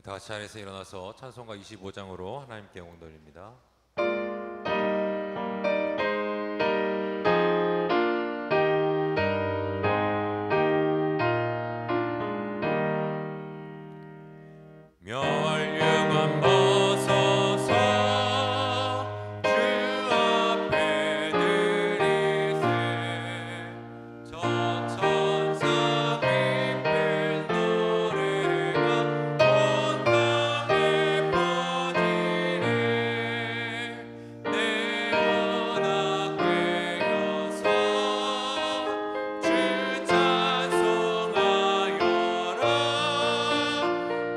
다 같이 자리에서 일어나서 찬송가 25장으로 하나님께 영광 돌립니다. 멸류관 벗어서 주 앞에 들이세 저 천사 기쁜 노래가 온 땅에 퍼지네 내 언약 되어서 주 찬송하여라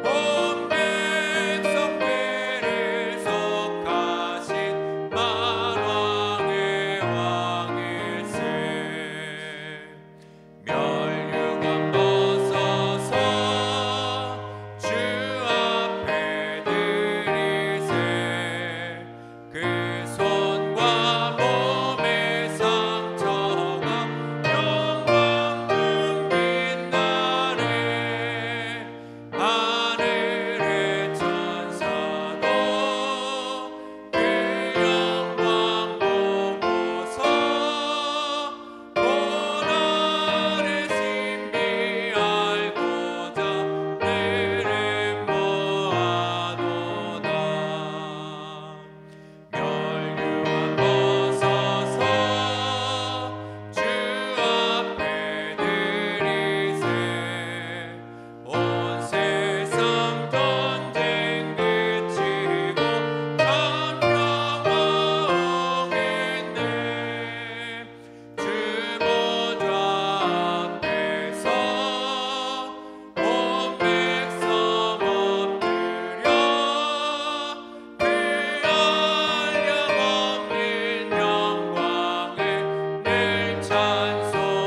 온 백성들을 속하신 만왕의 왕일세 멸류관 벗어서 주 앞에 들이세 그 손과 몸의 상처가 영광 등 빛나네 하늘의 천사도 그 영광 보고서 고난의 신비 알고자 내래 모아도다 멸류관 벗어서 주 앞에 들이세 온 세상 전쟁 그치고 천평화 오겠네 주 보좌 앞에서 온 백성 엎드려 그 한량없는 영광에 늘 찬송합니다.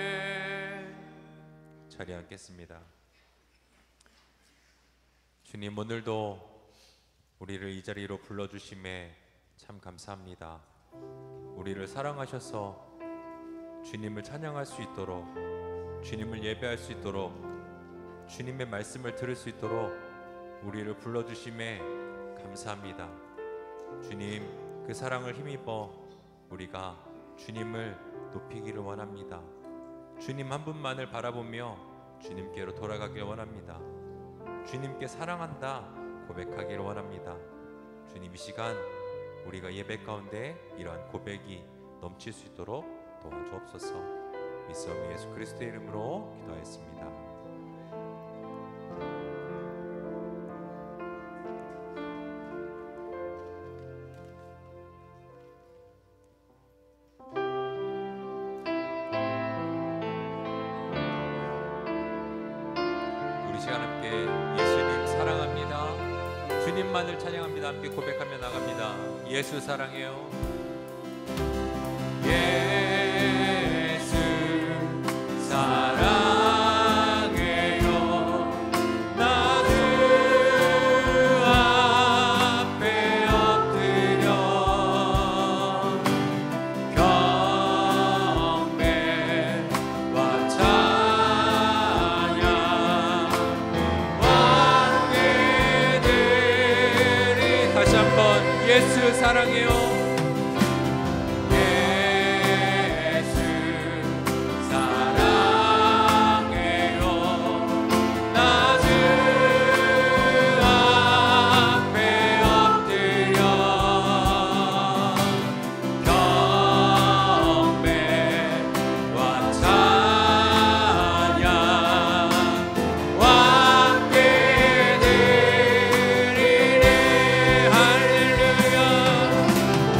아멘. 자리에 앉겠습니다. 주님, 오늘도 우리를 이 자리로 불러주심에 참 감사합니다. 우리를 사랑하셔서 주님을 찬양할 수 있도록, 주님을 예배할 수 있도록, 주님의 말씀을 들을 수 있도록 우리를 불러주심에 감사합니다. 주님, 그 사랑을 힘입어 우리가 주님을 높이기를 원합니다. 주님 한 분만을 바라보며 주님께로 돌아가길 원합니다. 주님께 사랑한다 고백하기를 원합니다. 주님, 이 시간 우리가 예배 가운데 이러한 고백이 넘칠 수 있도록 도와주옵소서. 믿사오며 예수 그리스도의 이름으로 기도하였습니다. 우리 시간 함께 예수님 사랑합니다, 주님만을 찬양합니다. 함께 고백하며 나갑니다. 예수 사랑해요. 예수 사랑해요. 나 주 앞에 엎드려 경배와 찬양 왕께 드리 다시 한번 예수 사랑해요. 할렐루야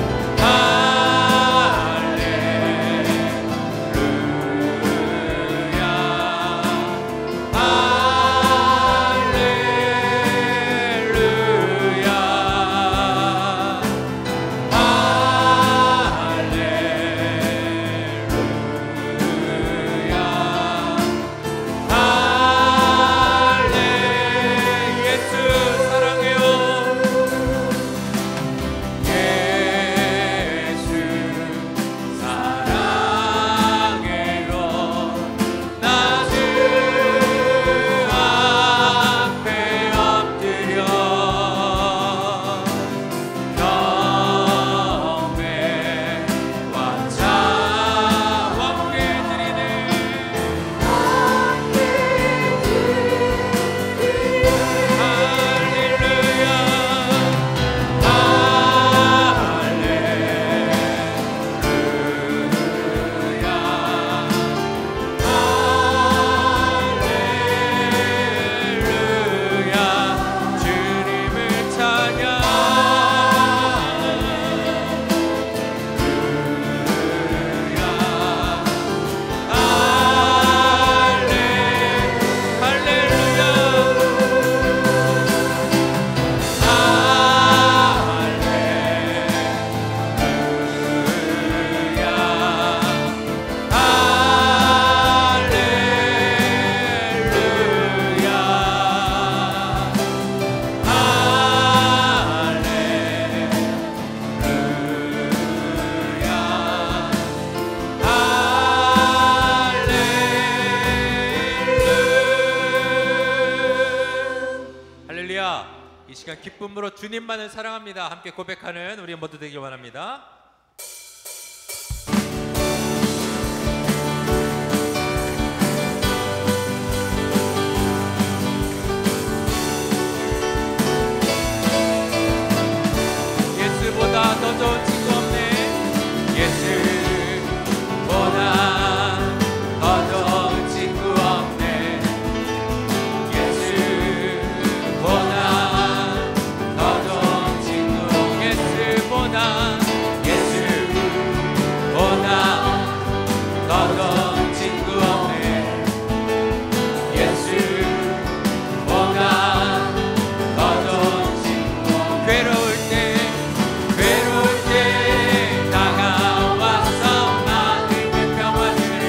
기쁨으로 주님만을 사랑합니다. 함께 고백하는 우리 모두 되길 원합니다. 예수보다 더 좋은 친구 없네. 예수보다 더 좋은 친구 없네. 예수보다 더 좋은 친구. 예수보다 더 좋은 친구 없네. 예수보다 더 좋은 친구. 괴로울 때 다가와서 많은 평화들을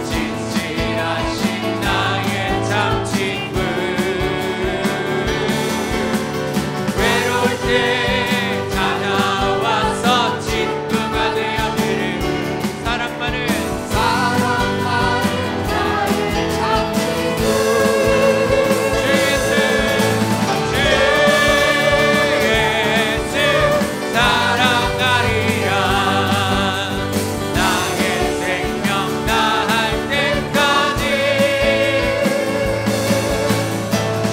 진실하신 나의 참 친구. 외로울 때 찾아와서 친구가 되어주는 사랑 많은 나의 참 친구. 주 예수 사랑하리라. 나의 생명 다할 때까지.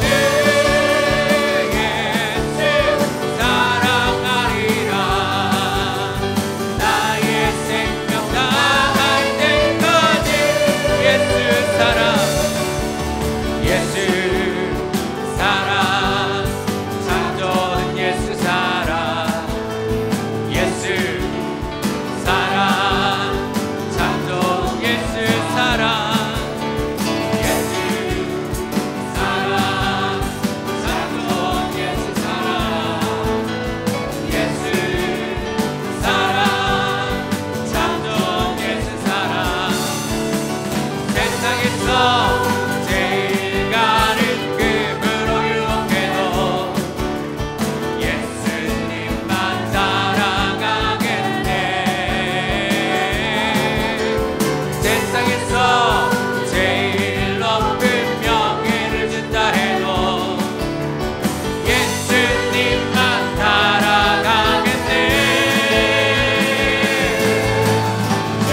주 예수 사랑하리라. 나의 생명 다할 때까지. 예수 사랑, 예수 사랑, 참 좋은 예수 사랑. 예수 사랑, 참 좋은 예수 사랑. 예수 사랑, 참 좋은 예수 사랑. 예수 사랑, 참 좋은 예수 사랑. 세상에서 제일 가는 금으로 유혹해도 예수님만 사랑하겠네. 세상에서 제일 높은 명예를 준다 해도 예수님만 사랑하겠네. 주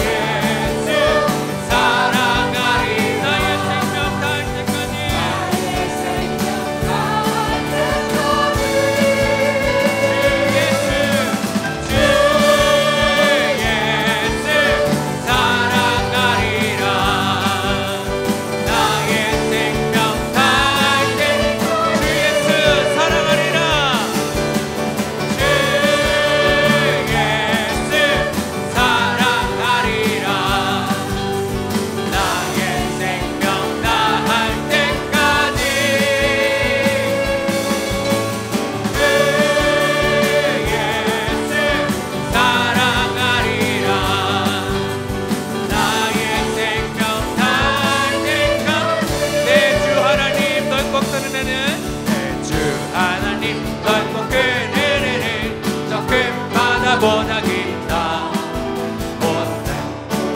예수 사랑하리. 나의 생명 다할 때까지. 주 예수 사랑하리라. 나의 생명 다할 때. 주 예수 사랑하리라. 주 예수 사랑하리라. 나의 생명 다할 때까지. 주 예수 사랑하리라. 나의 생명 다할 때까지. 내 주 하나님 넓고 큰 은혜는, 내 주 하나님 넓고 큰 은혜는 저 큰 바다보다 깊다.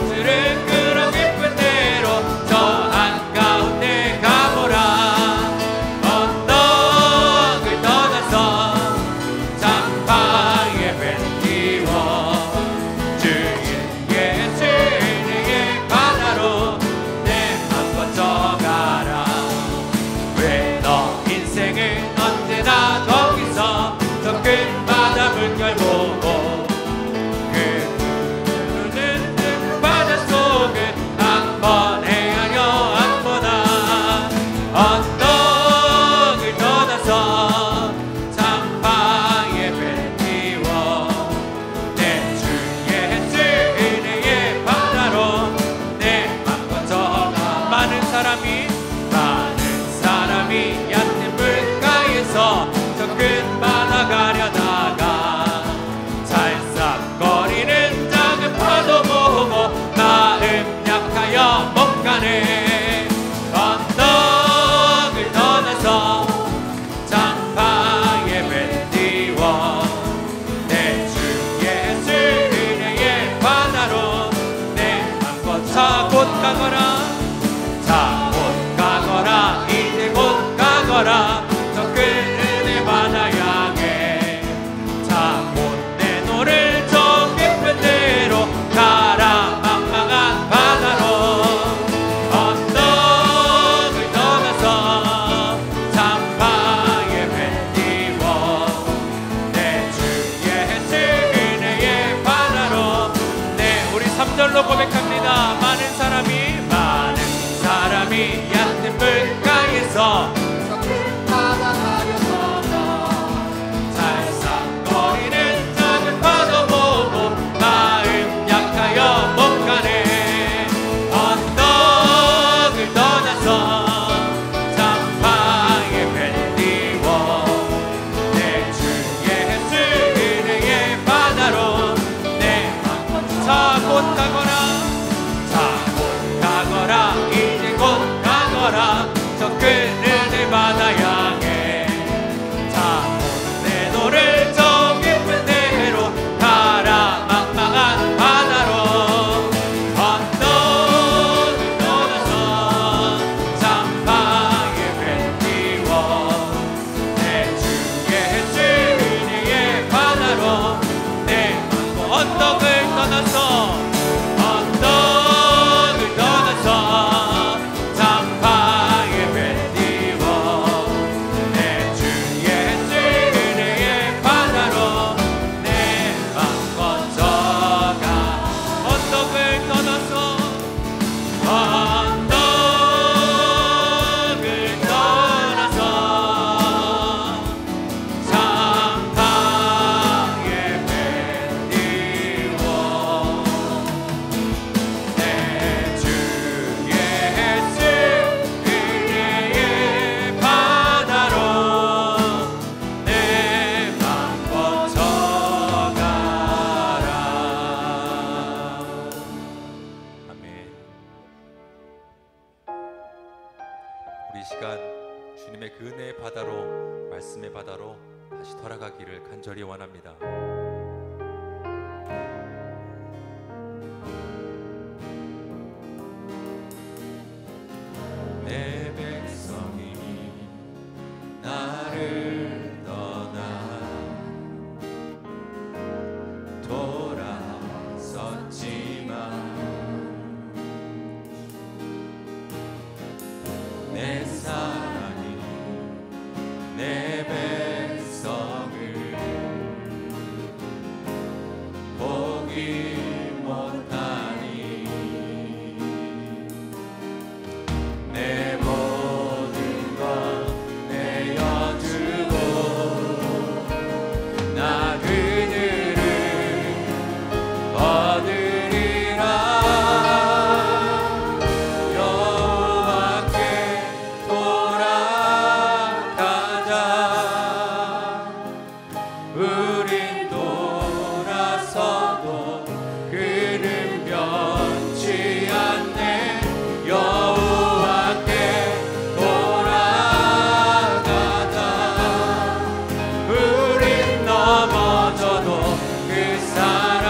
들은 그런 깊은 대로 저 한가운데 가보라. 언덕을 떠나서 장파에 배 띄워 주인 예수 은혜의 바다로 내 맘 뻗쳐가라. 왜 너 인생은 언제나 거기서 저 큰 바다 물결 보고 그 흐르는 바닷속을 한번 헤아려 안보다. 언덕을 떠나서 장파에 배 띄워 내 주 예수 은혜의 바다로 내 맘 뻗쳐가. 많은 사람이 얕은 물가에서 저 큰 바다 가려다가 찰싹거리는 작은 파도 보고 마음 약하여 못 가네. 언덕을 떠나서 장파에 배 띄워 내 주 예수 은혜의 바다로 내 맘 뻗쳐 곧 가거라. 자 곧 가거라. 이제 곧 가거라. 주님의 그 은혜의 바다로, 말씀의 바다로 다시 돌아가기를 간절히 원합니다. 내 백성이 나를 떠나 돌아섰지만 내 사랑이 내 백성을 포기 못하니 내 모든 것 내어주고 나 그들을 얻으리라. 여호와께 돌아가자. 우린 돌아서도 그는 변치 않네. 여호와께 돌아가자. 우린 넘어져도 그 사랑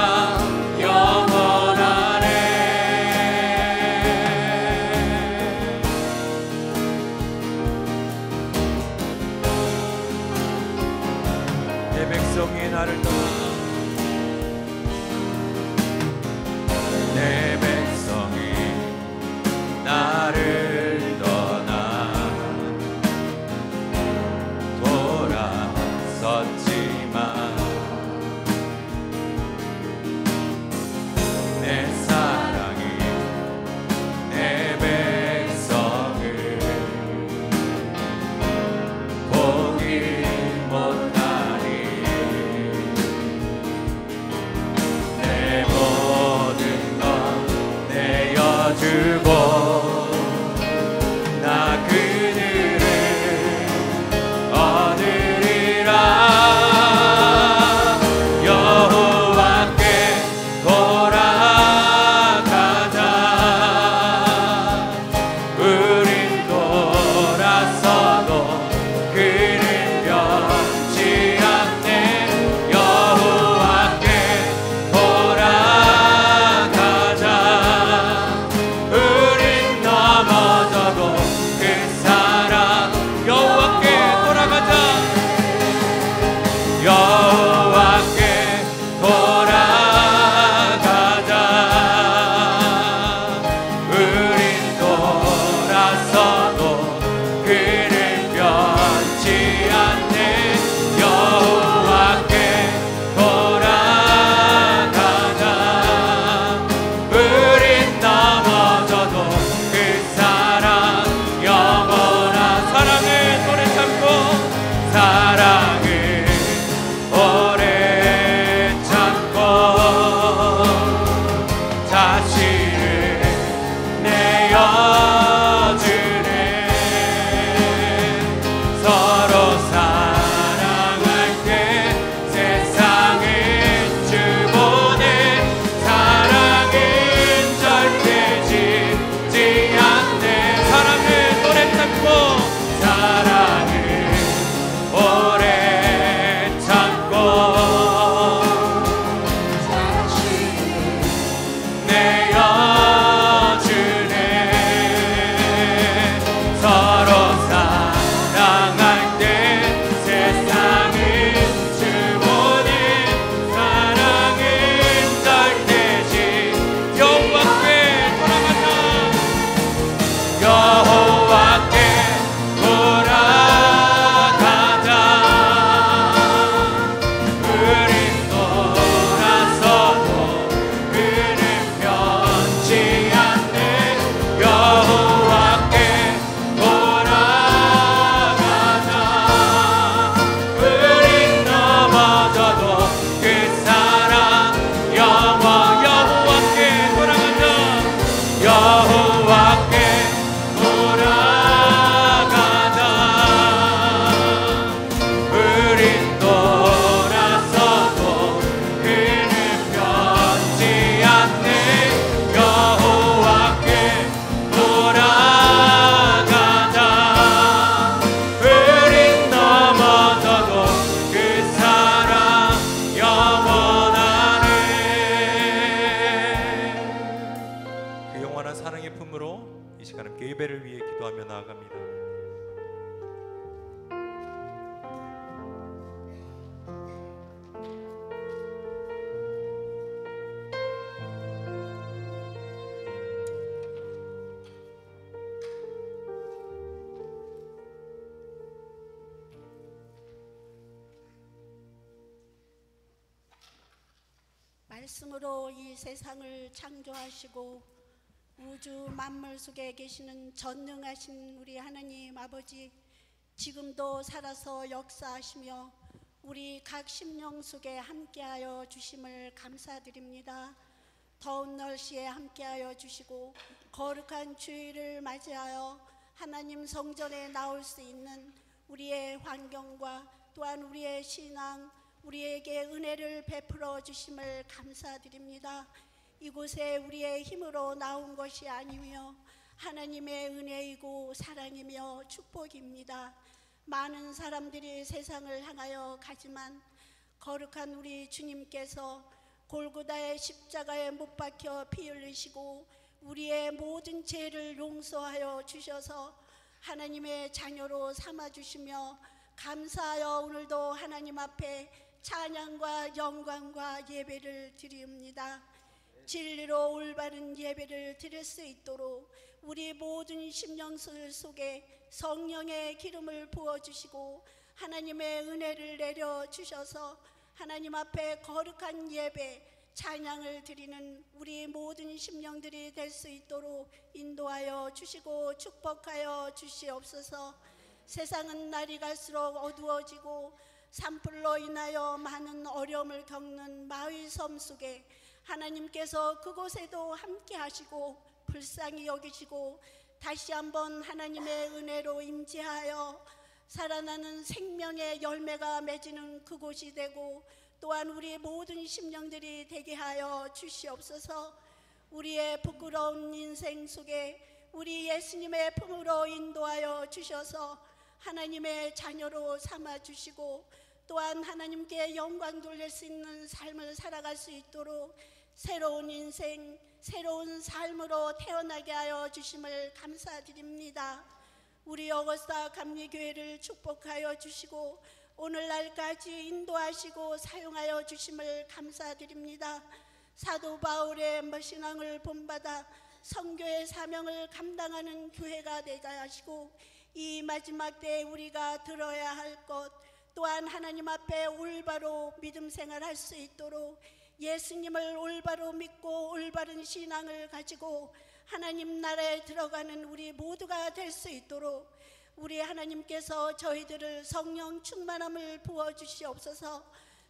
영원하네. 내 백성이 나를 떠나 내 백성이 나를 떠나 돌아섰지만 내 사랑이 내 백성을 포기 못하니 내 모든 것 내어주고 나 그들을 얻으리라. 여호와께 돌아가자. 우린 돌아서도 그는 변치 않네. 여호와께 돌아가자. 우린 넘어져도 그 사랑 여호와께 돌아가자. 여호와께 돌아가자. 우린 돌아서도 그는 변치 않네. 여호와께 돌아가자. 우린 넘어져도 그 사랑 영원한 사랑을 오래 참고 사랑을 오래 참고 자신을 내어주네. 서로 사랑할 때 세상은 주보내. 사랑은 절대 지지 않네. 사랑을 오래 참고 사랑을 오래 참고 내어주네. 서로 사랑할 때 기도하며 나아갑니다. 말씀으로 이 세상을 창조하시고 우주 만물 속에 계시는 전능하신 우리 하나님 아버지, 지금도 살아서 역사하시며 우리 각 심령 속에 함께하여 주심을 감사드립니다. 더운 날씨에 함께하여 주시고 거룩한 주일을 맞이하여 하나님 성전에 나올 수 있는 우리의 환경과 또한 우리의 신앙, 우리에게 은혜를 베풀어 주심을 감사드립니다. 이곳에 우리의 힘으로 나온 것이 아니며 하나님의 은혜이고 사랑이며 축복입니다. 많은 사람들이 세상을 향하여 가지만 거룩한 우리 주님께서 골고다의 십자가에 못 박혀 피 흘리시고 우리의 모든 죄를 용서하여 주셔서 하나님의 자녀로 삼아주시며 감사하여 오늘도 하나님 앞에 찬양과 영광과 예배를 드립니다. 진리로 올바른 예배를 드릴 수 있도록 우리 모든 심령들 속에 성령의 기름을 부어주시고 하나님의 은혜를 내려주셔서 하나님 앞에 거룩한 예배, 찬양을 드리는 우리 모든 심령들이 될 수 있도록 인도하여 주시고 축복하여 주시옵소서. 세상은 날이 갈수록 어두워지고 산불로 인하여 많은 어려움을 겪는 마을 섬 속에 하나님께서 그곳에도 함께 하시고 불쌍히 여기시고 다시 한번 하나님의 은혜로 임재하여 살아나는 생명의 열매가 맺이는 그곳이 되고 또한 우리 모든 심령들이 되게 하여 주시옵소서. 우리의 부끄러운 인생 속에 우리 예수님의 품으로 인도하여 주셔서 하나님의 자녀로 삼아주시고 또한 하나님께 영광 돌릴 수 있는 삶을 살아갈 수 있도록 새로운 인생, 새로운 삶으로 태어나게 하여 주심을 감사드립니다. 우리 어거스타 감리교회를 축복하여 주시고 오늘날까지 인도하시고 사용하여 주심을 감사드립니다. 사도 바울의 신앙을 본받아 선교의 사명을 감당하는 교회가 되게 하시고 이 마지막 때에 우리가 들어야 할 것 또한 하나님 앞에 올바로 믿음 생활할 수 있도록 예수님을 올바로 믿고 올바른 신앙을 가지고 하나님 나라에 들어가는 우리 모두가 될 수 있도록 우리 하나님께서 저희들을 성령 충만함을 부어주시옵소서.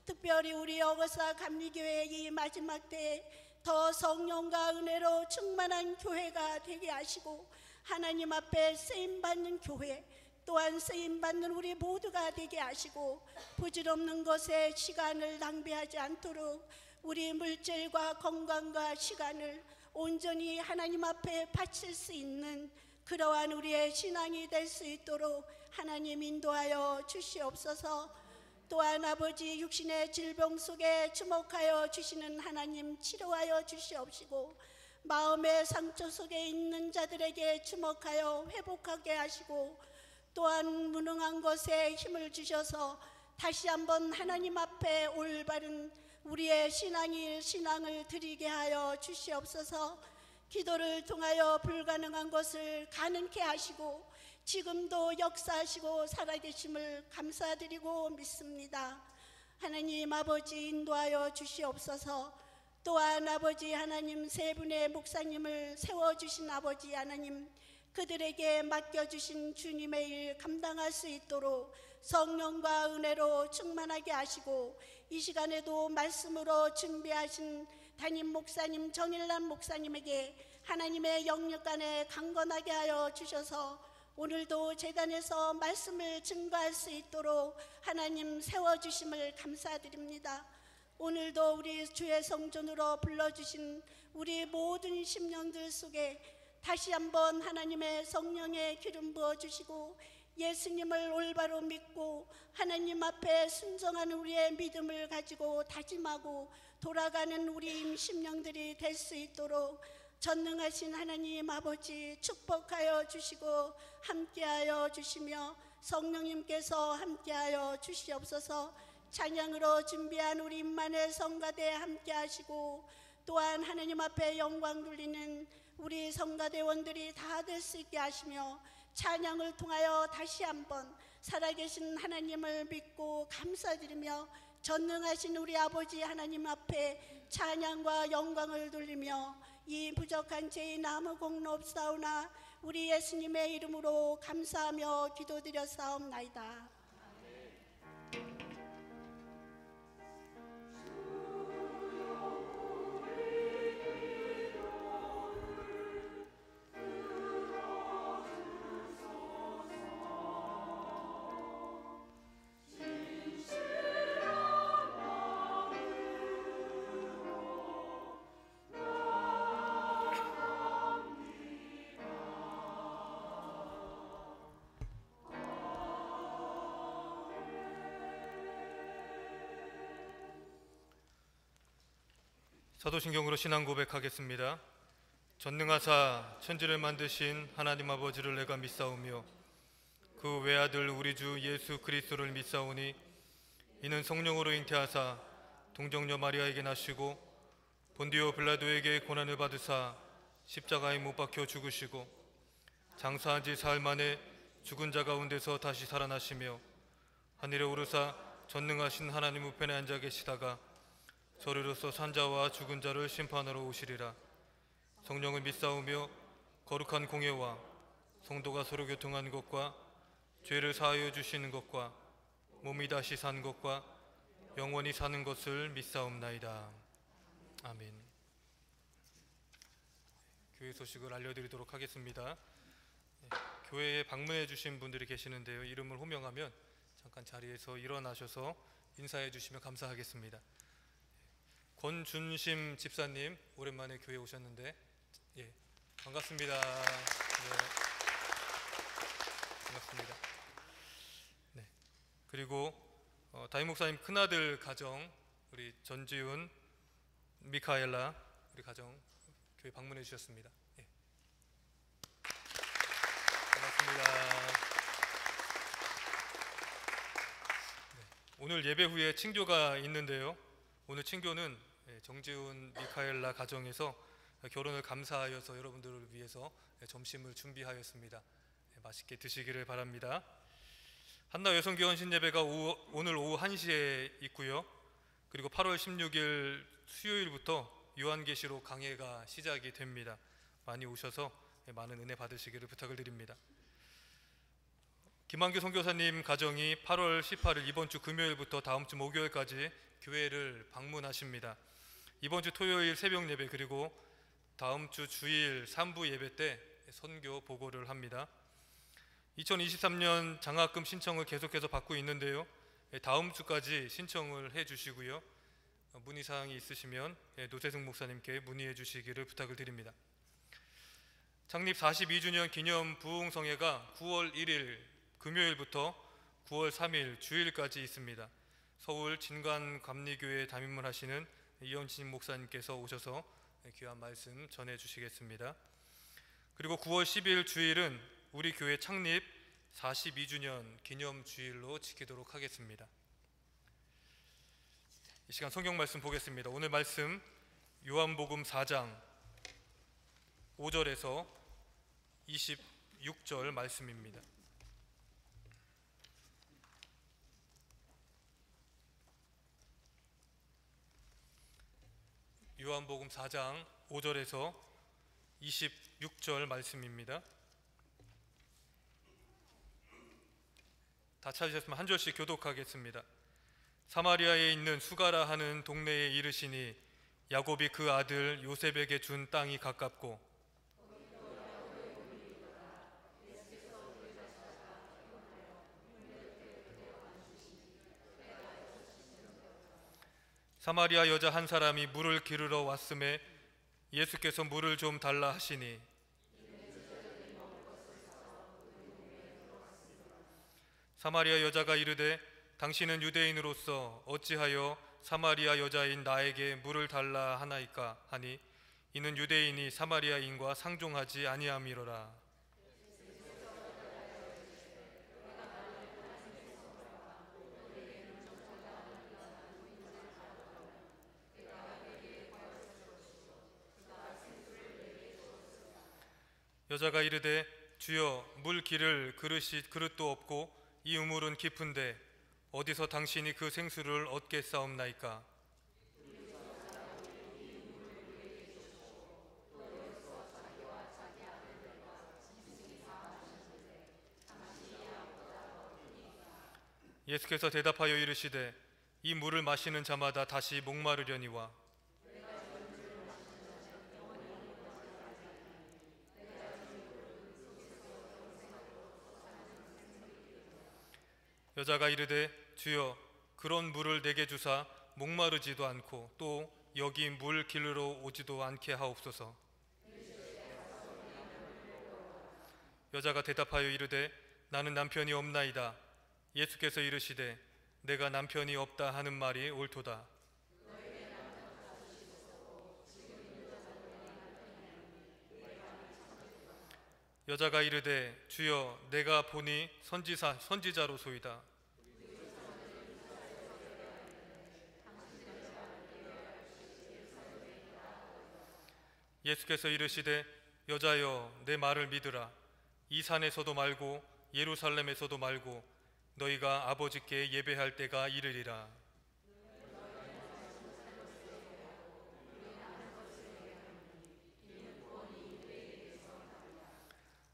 특별히 우리 어거스타 감리교회 이 마지막 때에 더 성령과 은혜로 충만한 교회가 되게 하시고 하나님 앞에 쓰임받는 교회 또한 쓰임받는 우리 모두가 되게 하시고 부질없는 것에 시간을 낭비하지 않도록 우리 물질과 건강과 시간을 온전히 하나님 앞에 바칠 수 있는 그러한 우리의 신앙이 될 수 있도록 하나님 인도하여 주시옵소서. 또한 아버지 육신의 질병 속에 주목하여 주시는 하나님 치료하여 주시옵시고 마음의 상처 속에 있는 자들에게 주목하여 회복하게 하시고 또한 무능한 것에 힘을 주셔서 다시 한번 하나님 앞에 올바른 우리의 신앙을 드리게 하여 주시옵소서. 기도를 통하여 불가능한 것을 가능케 하시고 지금도 역사하시고 살아계심을 감사드리고 믿습니다. 하나님 아버지 인도하여 주시옵소서. 또한 아버지 하나님 세 분의 목사님을 세워주신 아버지 하나님 그들에게 맡겨주신 주님의 일 감당할 수 있도록 성령과 은혜로 충만하게 하시고 이 시간에도 말씀으로 준비하신 담임 목사님 정일남 목사님에게 하나님의 영역 안에 강건하게 하여 주셔서 오늘도 제단에서 말씀을 증거할 수 있도록 하나님 세워주심을 감사드립니다. 오늘도 우리 주의 성전으로 불러주신 우리 모든 심령들 속에 다시 한번 하나님의 성령의 기름 부어주시고 예수님을 올바로 믿고 하나님 앞에 순종하는 우리의 믿음을 가지고 다짐하고 돌아가는 우리 심령들이 될 수 있도록 전능하신 하나님 아버지 축복하여 주시고 함께하여 주시며 성령님께서 함께하여 주시옵소서. 찬양으로 준비한 우리 임만의 성가대 함께하시고 또한 하나님 앞에 영광 돌리는 우리 성가대원들이 다 될 수 있게 하시며 찬양을 통하여 다시 한번 살아계신 하나님을 믿고 감사드리며 전능하신 우리 아버지 하나님 앞에 찬양과 영광을 돌리며 이 부족한 죄인 아무 공로 없사오나 우리 예수님의 이름으로 감사하며 기도드렸사옵나이다. 사도신경으로 신앙 고백하겠습니다. 전능하사 천지를 만드신 하나님 아버지를 내가 믿사오며 그 외아들 우리 주 예수 그리스도를 믿사오니 이는 성령으로 잉태하사 동정녀 마리아에게 나시고 본디오 빌라도에게 고난을 받으사 십자가에 못 박혀 죽으시고 장사한 지 사흘 만에 죽은 자 가운데서 다시 살아나시며 하늘에 오르사 전능하신 하나님 우편에 앉아 계시다가 저리로서 산자와 죽은 자를 심판하러 오시리라. 성령을 믿사오며 거룩한 공예와 성도가 서로 교통한 것과 죄를 사하여 주시는 것과 몸이 다시 산 것과 영원히 사는 것을 믿사옵나이다. 아멘. 교회 소식을 알려드리도록 하겠습니다. 교회에 방문해 주신 분들이 계시는데요, 이름을 호명하면 잠깐 자리에서 일어나셔서 인사해 주시면 감사하겠습니다. 권준심 집사님, 오랜만에 교회에 오셨는데 반갑습니다. 반갑습니다. 그리고 다임 목사님 큰아들 가정 우리 전지훈, 미카엘라 우리 가정 교회 방문해 주셨습니다. 반갑습니다. 오늘 예배 후에 친교가 있는데요, 오늘 친교는 정지훈, 미카엘라 가정에서 결혼을 감사하여서 여러분들을 위해서 점심을 준비하였습니다. 맛있게 드시기를 바랍니다. 한나 여성교원 신예배가 오늘 오후 1시에 있고요. 그리고 8월 16일 수요일부터 요한계시록 강해가 시작이 됩니다. 많이 오셔서 많은 은혜 받으시기를 부탁을 드립니다. 김한규 선교사님 가정이 8월 18일 이번 주 금요일부터 다음 주 목요일까지 교회를 방문하십니다. 이번 주 토요일 새벽 예배 그리고 다음 주 주일 3부 예배 때 선교 보고를 합니다. 2023년 장학금 신청을 계속해서 받고 있는데요, 다음 주까지 신청을 해 주시고요. 문의사항이 있으시면 노재승 목사님께 문의해 주시기를 부탁을 드립니다. 창립 42주년 기념 부흥성회가 9월 1일 금요일부터 9월 3일 주일까지 있습니다. 서울 진관감리교회에 담임을 하시는 이현진 목사님께서 오셔서 귀한 말씀 전해 주시겠습니다. 그리고 9월 10일 주일은 우리 교회 창립 42주년 기념 주일로 지키도록 하겠습니다. 이 시간 성경 말씀 보겠습니다. 오늘 말씀 요한복음 4장 5절에서 26절 말씀입니다. 요한복음 4장 5절에서 26절 말씀입니다. 다 찾으셨으면 한 절씩 교독하겠습니다. 사마리아에 있는 수가라 하는 동네에 이르시니 야곱이 그 아들 요셉에게 준 땅이 가깝고 사마리아 여자 한 사람이 물을 기르러 왔음에 예수께서 물을 좀 달라 하시니 사마리아 여자가 이르되 당신은 유대인으로서 어찌하여 사마리아 여자인 나에게 물을 달라 하나이까 하니 이는 유대인이 사마리아인과 상종하지 아니함이로라. 여자가 이르되 주여 물 기를 그릇도 없고 이 우물은 깊은데 어디서 당신이 그 생수를 얻겠사옵나이까? 예수께서 대답하여 이르시되 이 물을 마시는 자마다 다시 목마르려니와 여자가 이르되 주여 그런 물을 내게 주사 목마르지도 않고 또 여기 물 길르러 오지도 않게 하옵소서. 여자가 대답하여 이르되 나는 남편이 없나이다. 예수께서 이르시되 내가 남편이 없다 하는 말이 옳도다. 여자가 이르되 주여 내가 보니 선지자로소이다. 예수께서 이르시되 여자여 내 말을 믿으라. 이 산에서도 말고 예루살렘에서도 말고 너희가 아버지께 예배할 때가 이르리라.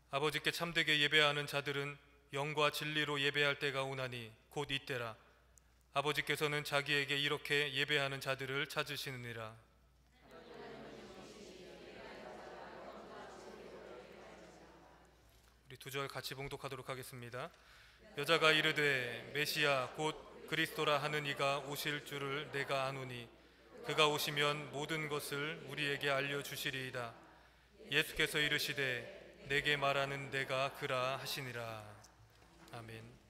아버지께 참되게 예배하는 자들은 영과 진리로 예배할 때가 오나니 곧 이때라. 아버지께서는 자기에게 이렇게 예배하는 자들을 찾으시느니라. 우리 두 절 같이 봉독하도록 하겠습니다. 여자가 이르되 메시아 곧 그리스도라 하는 이가 오실 줄을 내가 아노니 그가 오시면 모든 것을 우리에게 알려주시리이다. 예수께서 이르시되 내게 말하는 내가 그라 하시니라. 아멘.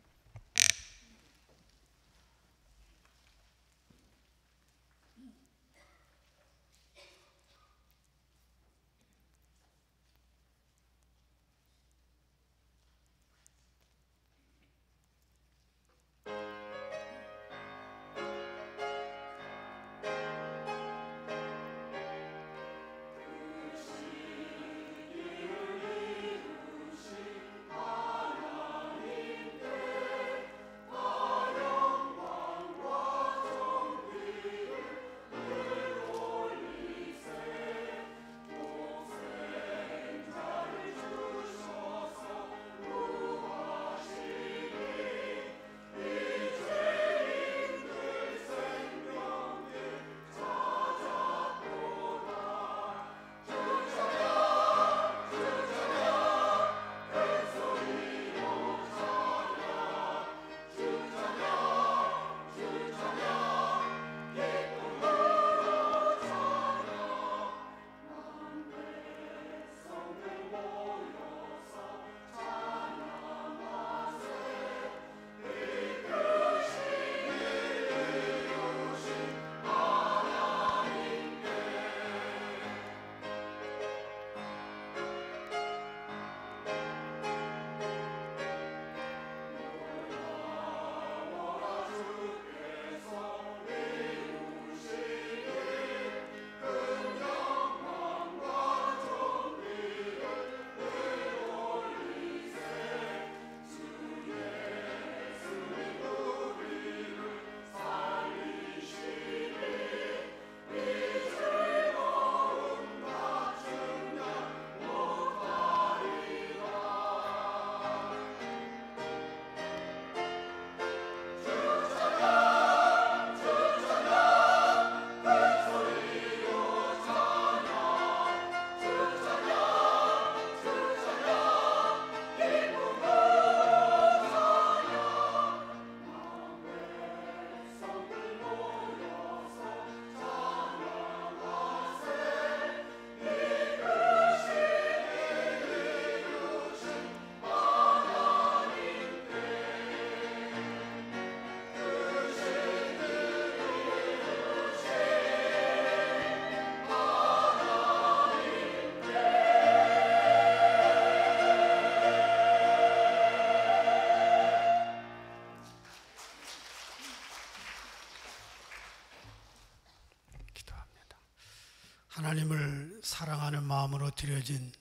하나님을 사랑하는 마음으로 드려진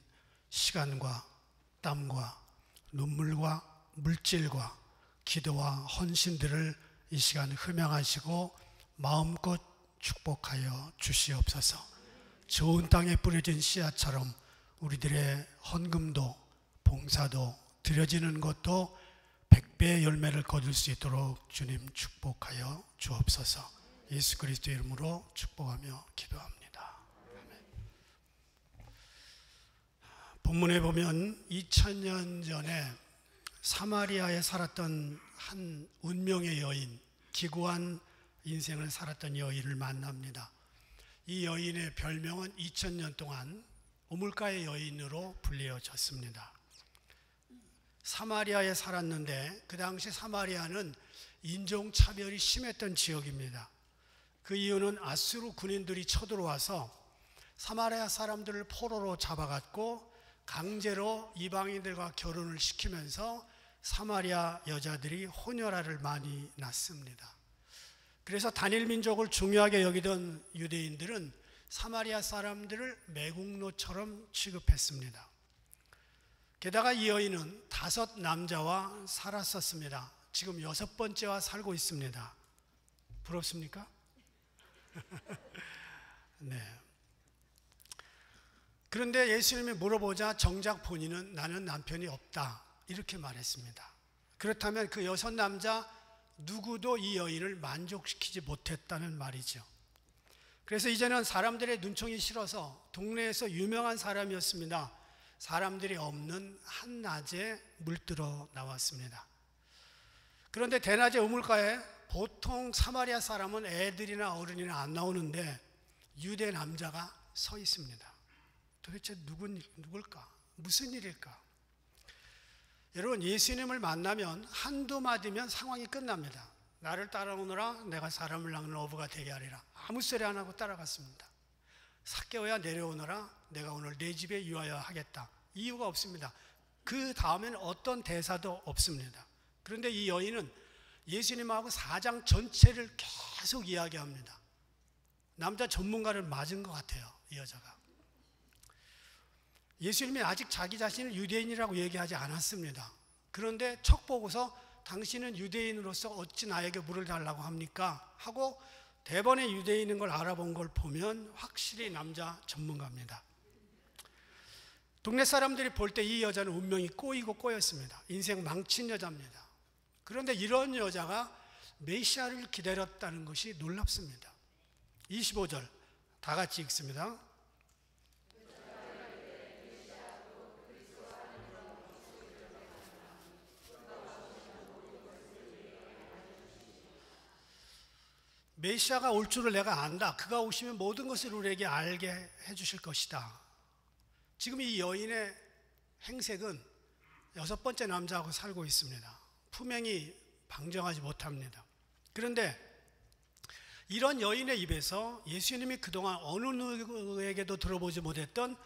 시간과 땀과 눈물과 물질과 기도와 헌신들을 이 시간 흠양하시고 마음껏 축복하여 주시옵소서. 좋은 땅에 뿌려진 씨앗처럼 우리들의 헌금도 봉사도 드려지는 것도 100배의 열매를 거둘 수 있도록 주님 축복하여 주옵소서. 예수 그리스도의 이름으로 축복하며 기도합니다. 아멘. 본문에 보면 2000년 전에 사마리아에 살았던 한 운명의 여인, 기구한 인생을 살았던 여인을 만납니다. 이 여인의 별명은 2000년 동안 우물가의 여인으로 불리어졌습니다. 사마리아에 살았는데 그 당시 사마리아는 인종차별이 심했던 지역입니다. 그 이유는 아수르 군인들이 쳐들어와서 사마리아 사람들을 포로로 잡아갔고 강제로 이방인들과 결혼을 시키면서 사마리아 여자들이 혼혈아를 많이 낳습니다. 그래서 단일 민족을 중요하게 여기던 유대인들은 사마리아 사람들을 매국노처럼 취급했습니다. 게다가 이 여인은 5 남자와 살았었습니다. 지금 6번째와 살고 있습니다. 부럽습니까? 네. 그런데 예수님이 물어보자 정작 본인은 나는 남편이 없다 이렇게 말했습니다. 그렇다면 그 6 남자 누구도 이 여인을 만족시키지 못했다는 말이죠. 그래서 이제는 사람들의 눈총이 싫어서 동네에서 유명한 사람이었습니다. 사람들이 없는 한낮에 물들어 나왔습니다. 그런데 대낮에 우물가에 보통 사마리아 사람은 애들이나 어른이나 안 나오는데 유대 남자가 서 있습니다. 도대체 누굴까? 무슨 일일까? 여러분, 예수님을 만나면 한두 마디면 상황이 끝납니다. 나를 따라오너라 내가 사람을 낳는 어부가 되게 하리라. 아무 소리 안 하고 따라갔습니다. 삭개오야 내려오너라 내가 오늘 내 집에 유하여 하겠다. 이유가 없습니다. 그 다음에는 어떤 대사도 없습니다. 그런데 이 여인은 예수님하고 4장 전체를 계속 이야기합니다. 남자 전문가를 맞은 것 같아요, 이 여자가. 예수님이 아직 자기 자신을 유대인이라고 얘기하지 않았습니다. 그런데 척 보고서 당신은 유대인으로서 어찌 나에게 물을 달라고 합니까? 하고 대번에 유대인인 걸 알아본 걸 보면 확실히 남자 전문가입니다. 동네 사람들이 볼 때 이 여자는 운명이 꼬이고 꼬였습니다. 인생 망친 여자입니다. 그런데 이런 여자가 메시아를 기다렸다는 것이 놀랍습니다. 25절 다 같이 읽습니다. 메시아가 올 줄을 내가 안다. 그가 오시면 모든 것을 우리에게 알게 해주실 것이다. 지금 이 여인의 행색은 6번째 남자하고 살고 있습니다. 품행이 방정하지 못합니다. 그런데 이런 여인의 입에서 예수님이 그동안 어느 누구에게도 들어보지 못했던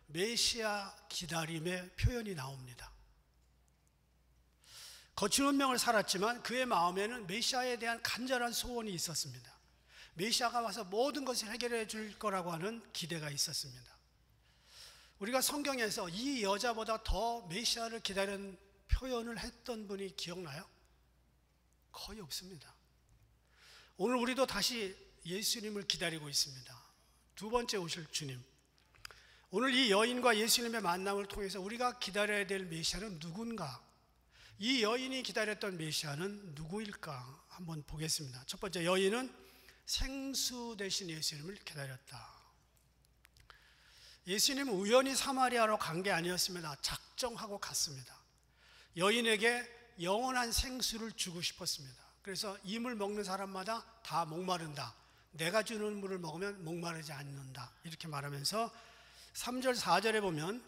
메시아 기다림의 표현이 나옵니다. 거친 운명을 살았지만 그의 마음에는 메시아에 대한 간절한 소원이 있었습니다. 메시아가 와서 모든 것을 해결해 줄 거라고 하는 기대가 있었습니다. 우리가 성경에서 이 여자보다 더 메시아를 기다리는 표현을 했던 분이 기억나요? 거의 없습니다. 오늘 우리도 다시 예수님을 기다리고 있습니다. 2번째 오실 주님. 오늘 이 여인과 예수님의 만남을 통해서 우리가 기다려야 될 메시아는 누군가? 이 여인이 기다렸던 메시아는 누구일까? 한번 보겠습니다. 첫 번째, 여인은 생수 대신 예수님을 기다렸다. 예수님은 우연히 사마리아로 간 게 아니었습니다. 작정하고 갔습니다. 여인에게 영원한 생수를 주고 싶었습니다. 그래서 이 물 먹는 사람마다 다 목마른다. 내가 주는 물을 먹으면 목마르지 않는다. 이렇게 말하면서 3절 4절에 보면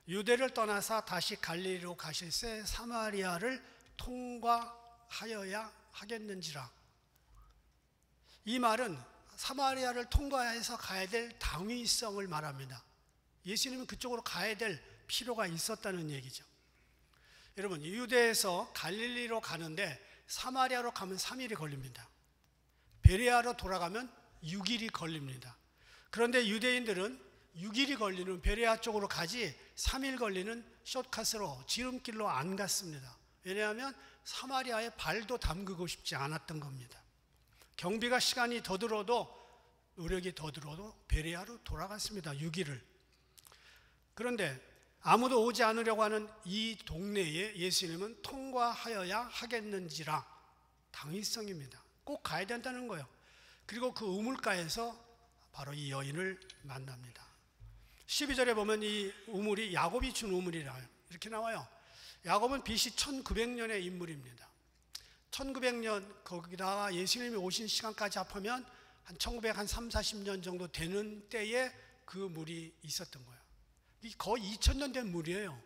유대를 떠나서 다시 갈릴리로 가실새 사마리아를 통과하여야 하겠는지라. 이 말은 사마리아를 통과해서 가야 될 당위성을 말합니다. 예수님은 그쪽으로 가야 될 필요가 있었다는 얘기죠. 여러분, 유대에서 갈릴리로 가는데 사마리아로 가면 3일이 걸립니다. 베레아로 돌아가면 6일이 걸립니다. 그런데 유대인들은 6일이 걸리는 베레아 쪽으로 가지 3일 걸리는 숏컷으로 지름길로 안 갔습니다. 왜냐하면 사마리아에 발도 담그고 싶지 않았던 겁니다. 경비가 시간이 더 들어도 노력이 더 들어도 베레아로 돌아갔습니다. 6일을. 그런데 아무도 오지 않으려고 하는 이 동네에 예수님은 통과하여야 하겠는지라 당위성입니다. 꼭 가야 된다는 거예요. 그리고 그 우물가에서 바로 이 여인을 만납니다. 12절에 보면 이 우물이 야곱이 준 우물이라 이렇게 나와요. 야곱은 BC 1900년의 인물입니다. 1900년 거기다가 예수님이 오신 시간까지 합하면 한 1930, 40년 정도 되는 때에 그 물이 있었던 거예요. 거의 2000년 된 물이에요.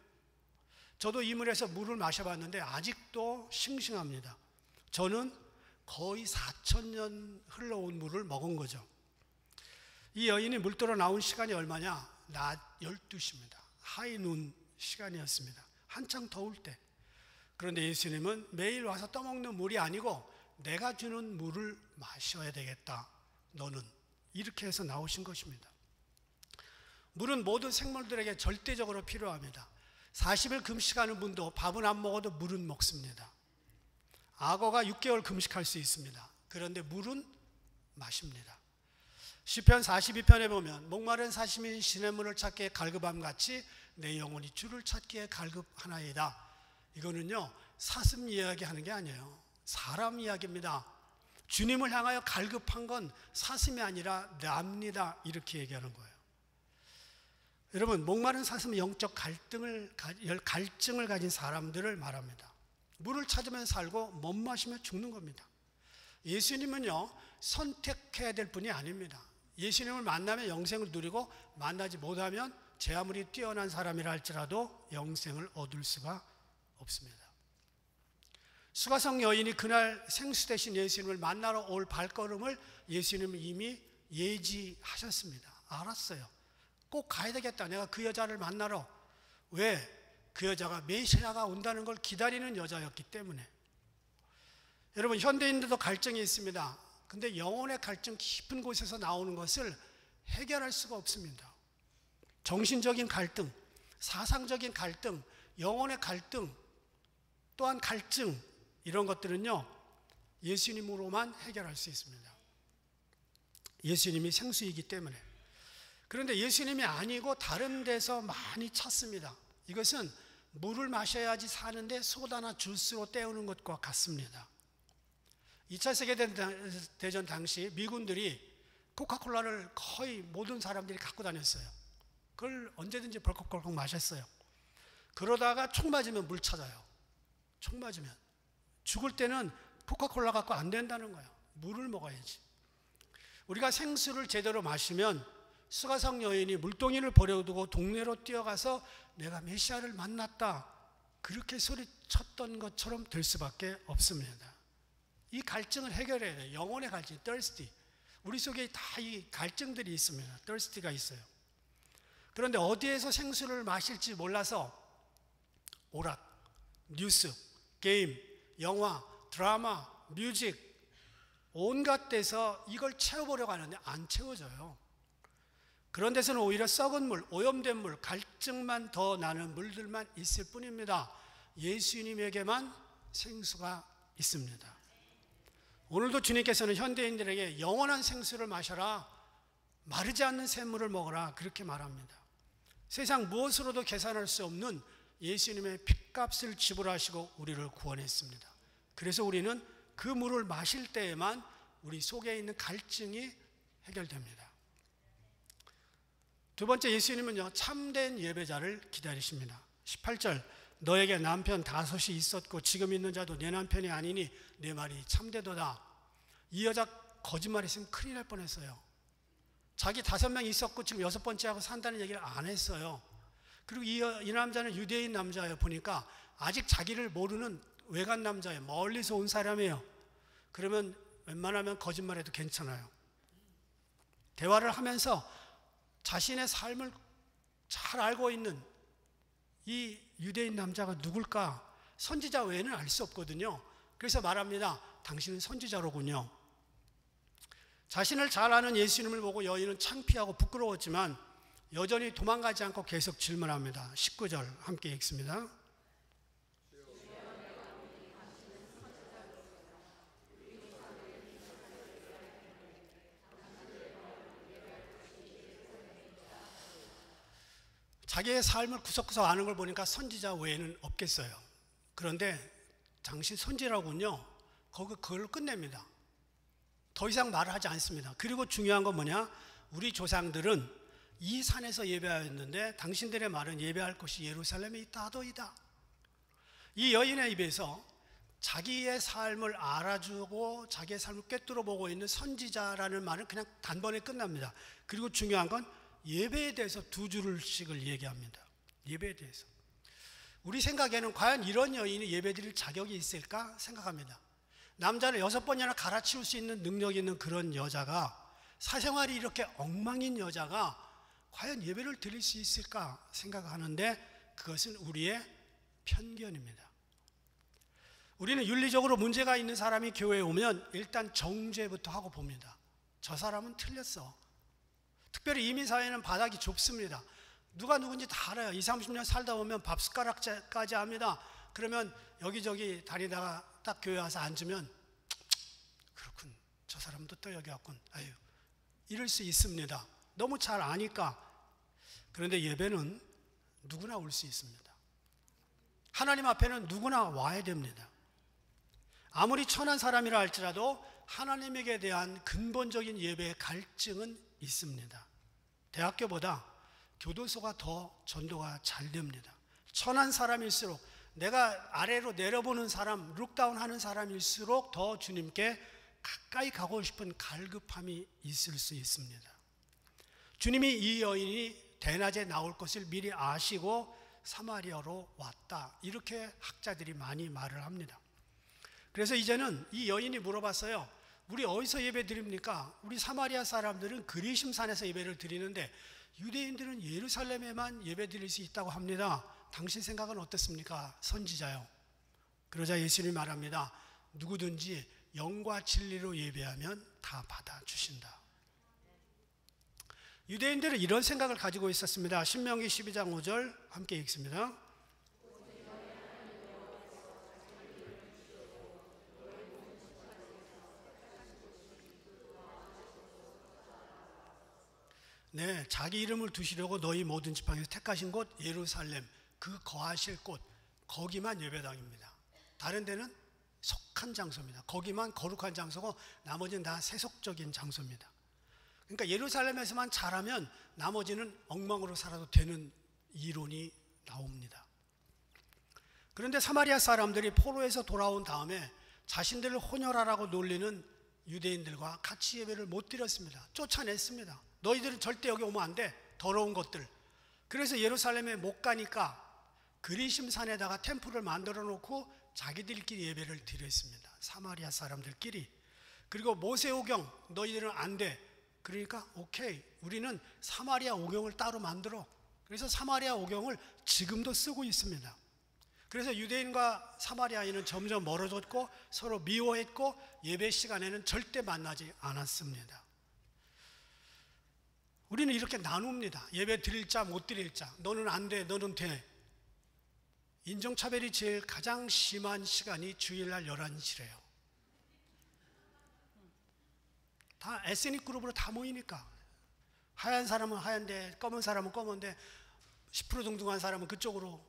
저도 이 물에서 물을 마셔봤는데 아직도 싱싱합니다. 저는 거의 4000년 흘러온 물을 먹은 거죠. 이 여인이 물들어 나온 시간이 얼마냐? 낮 12시입니다. 하이눈 시간이었습니다. 한창 더울 때. 그런데 예수님은 매일 와서 떠먹는 물이 아니고 내가 주는 물을 마셔야 되겠다. 너는. 이렇게 해서 나오신 것입니다. 물은 모든 생물들에게 절대적으로 필요합니다. 40일 금식하는 분도 밥은 안 먹어도 물은 먹습니다. 악어가 6개월 금식할 수 있습니다. 그런데 물은 마십니다. 시편 42편에 보면 목마른 사심이 시냇물을 찾기에 갈급함같이 내 영혼이 주를 찾기에 갈급하나이다. 이거는요 사슴 이야기하는 게 아니에요. 사람 이야기입니다. 주님을 향하여 갈급한 건 사슴이 아니라 납니다. 이렇게 얘기하는 거예요. 여러분, 목마른 사슴은 영적 갈증을 가진 사람들을 말합니다. 물을 찾으면 살고 못 마시면 죽는 겁니다. 예수님은요 선택해야 될 분이 아닙니다. 예수님을 만나면 영생을 누리고 만나지 못하면 제 아무리 뛰어난 사람이라 할지라도 영생을 얻을 수가 없습니다. 수가성 여인이 그날 생수 대신 예수님을 만나러 올 발걸음을 예수님은 이미 예지하셨습니다. 알았어요. 꼭 가야 되겠다. 내가 그 여자를 만나러. 왜? 그 여자가 메시아가 온다는 걸 기다리는 여자였기 때문에. 여러분, 현대인들도 갈증이 있습니다. 근데 영혼의 갈증 깊은 곳에서 나오는 것을 해결할 수가 없습니다. 정신적인 갈등, 사상적인 갈등, 영혼의 갈등, 또한 갈증, 이런 것들은요 예수님으로만 해결할 수 있습니다. 예수님이 생수이기 때문에. 그런데 예수님이 아니고 다른 데서 많이 찾습니다. 이것은 물을 마셔야지 사는데 소다나 주스로 때우는 것과 같습니다. 2차 세계대전 당시 미군들이 코카콜라를 거의 모든 사람들이 갖고 다녔어요. 그걸 언제든지 벌컥벌컥 마셨어요. 그러다가 총 맞으면 물 찾아요. 총 맞으면. 죽을 때는 코카콜라 갖고 안 된다는 거예요. 물을 먹어야지. 우리가 생수를 제대로 마시면 수가성 여인이 물동이를 버려두고 동네로 뛰어가서 내가 메시아를 만났다 그렇게 소리쳤던 것처럼 될 수밖에 없습니다. 이 갈증을 해결해야 돼요. 영혼의 갈증, thirsty. 우리 속에 다 이 갈증들이 있습니다. thirsty가 있어요. 그런데 어디에서 생수를 마실지 몰라서 오락, 뉴스, 게임, 영화, 드라마, 뮤직 온갖 데서 이걸 채워보려고 하는데 안 채워져요. 그런 데서는 오히려 썩은 물, 오염된 물, 갈증만 더 나는 물들만 있을 뿐입니다. 예수님에게만 생수가 있습니다. 오늘도 주님께서는 현대인들에게 영원한 생수를 마셔라, 마르지 않는 샘물을 먹어라 그렇게 말합니다. 세상 무엇으로도 계산할 수 없는 예수님의 핏값을 지불하시고 우리를 구원했습니다. 그래서 우리는 그 물을 마실 때에만 우리 속에 있는 갈증이 해결됩니다. 두 번째, 예수님은요 참된 예배자를 기다리십니다. 18절, 너에게 남편 5이 있었고 지금 있는 자도 내 남편이 아니니 내 말이 참되도다. 이 여자 거짓말했으면 큰일 날 뻔했어요. 자기 5명 있었고 지금 6번째하고 산다는 얘기를 안 했어요. 그리고 이 남자는 유대인 남자예요. 보니까 아직 자기를 모르는 외간 남자예요. 멀리서 온 사람이에요. 그러면 웬만하면 거짓말해도 괜찮아요. 대화를 하면서 자신의 삶을 잘 알고 있는 이 유대인 남자가 누굴까? 선지자 외에는 알 수 없거든요. 그래서 말합니다. 당신은 선지자로군요. 자신을 잘 아는 예수님을 보고 여인은 창피하고 부끄러웠지만 여전히 도망가지 않고 계속 질문합니다. 19절 함께 읽습니다. 자기의 삶을 구석구석 아는 걸 보니까 선지자 외에는 없겠어요. 그런데 당신 선지라군요. 그걸로 끝냅니다. 더 이상 말을 하지 않습니다. 그리고 중요한 건 뭐냐? 우리 조상들은 이 산에서 예배하였는데 당신들의 말은 예배할 곳이 예루살렘에 있다 하더이다. 이 여인의 입에서 자기의 삶을 알아주고 자기의 삶을 꿰뚫어 보고 있는 선지자라는 말은 그냥 단번에 끝납니다. 그리고 중요한 건 예배에 대해서 두 줄씩을 얘기합니다. 예배에 대해서. 우리 생각에는 과연 이런 여인이 예배드릴 자격이 있을까 생각합니다. 남자를 6번이나 갈아치울 수 있는 능력이 있는 그런 여자가, 사생활이 이렇게 엉망인 여자가 과연 예배를 드릴 수 있을까 생각하는데 그것은 우리의 편견입니다. 우리는 윤리적으로 문제가 있는 사람이 교회에 오면 일단 정죄부터 하고 봅니다. 저 사람은 틀렸어. 특별히 이민사회는 바닥이 좁습니다. 누가 누군지 다 알아요. 20, 30년 살다 보면 밥숟가락까지 합니다. 그러면 여기저기 다니다가 딱 교회 와서 앉으면 그렇군, 저 사람도 또 여기 왔군, 아유, 이럴 수 있습니다. 너무 잘 아니까. 그런데 예배는 누구나 올 수 있습니다. 하나님 앞에는 누구나 와야 됩니다. 아무리 천한 사람이라 할지라도 하나님에게 대한 근본적인 예배의 갈증은 있습니다. 대학교보다 교도소가 더 전도가 잘 됩니다. 천한 사람일수록, 내가 아래로 내려보는 사람, 룩다운 하는 사람일수록 더 주님께 가까이 가고 싶은 갈급함이 있을 수 있습니다. 주님이 이 여인이 대낮에 나올 것을 미리 아시고 사마리아로 왔다, 이렇게 학자들이 많이 말을 합니다. 그래서 이제는 이 여인이 물어봤어요. 우리 어디서 예배 드립니까? 우리 사마리아 사람들은 그리심산에서 예배를 드리는데 유대인들은 예루살렘에만 예배 드릴 수 있다고 합니다. 당신 생각은 어떻습니까? 선지자요. 그러자 예수님이 말합니다. 누구든지 영과 진리로 예배하면 다 받아주신다. 유대인들은 이런 생각을 가지고 있었습니다. 신명기 12장 5절 함께 읽습니다. 네, 자기 이름을 두시려고 너희 모든 지팡이에서 택하신 곳 예루살렘, 그 거하실 곳, 거기만 예배당입니다. 다른 데는 속한 장소입니다. 거기만 거룩한 장소고 나머지는 다 세속적인 장소입니다. 그러니까 예루살렘에서만 잘하면 나머지는 엉망으로 살아도 되는 이론이 나옵니다. 그런데 사마리아 사람들이 포로에서 돌아온 다음에 자신들을 혼혈하라고 놀리는 유대인들과 같이 예배를 못 드렸습니다. 쫓아냈습니다. 너희들은 절대 여기 오면 안 돼, 더러운 것들. 그래서 예루살렘에 못 가니까 그리심산에다가 템플을 만들어 놓고 자기들끼리 예배를 드렸습니다. 사마리아 사람들끼리. 그리고 모세오경 너희들은 안 돼. 그러니까 오케이, 우리는 사마리아 오경을 따로 만들어. 그래서 사마리아 오경을 지금도 쓰고 있습니다. 그래서 유대인과 사마리아인은 점점 멀어졌고 서로 미워했고 예배 시간에는 절대 만나지 않았습니다. 우리는 이렇게 나눕니다. 예배 드릴 자, 못 드릴 자. 너는 안 돼, 너는 돼. 인종차별이 제일 가장 심한 시간이 주일날 11시래요. 다 에스닉 그룹으로 다 모이니까. 하얀 사람은 하얀데, 검은 사람은 검은데, 시푸르둥둥한 사람은 그쪽으로,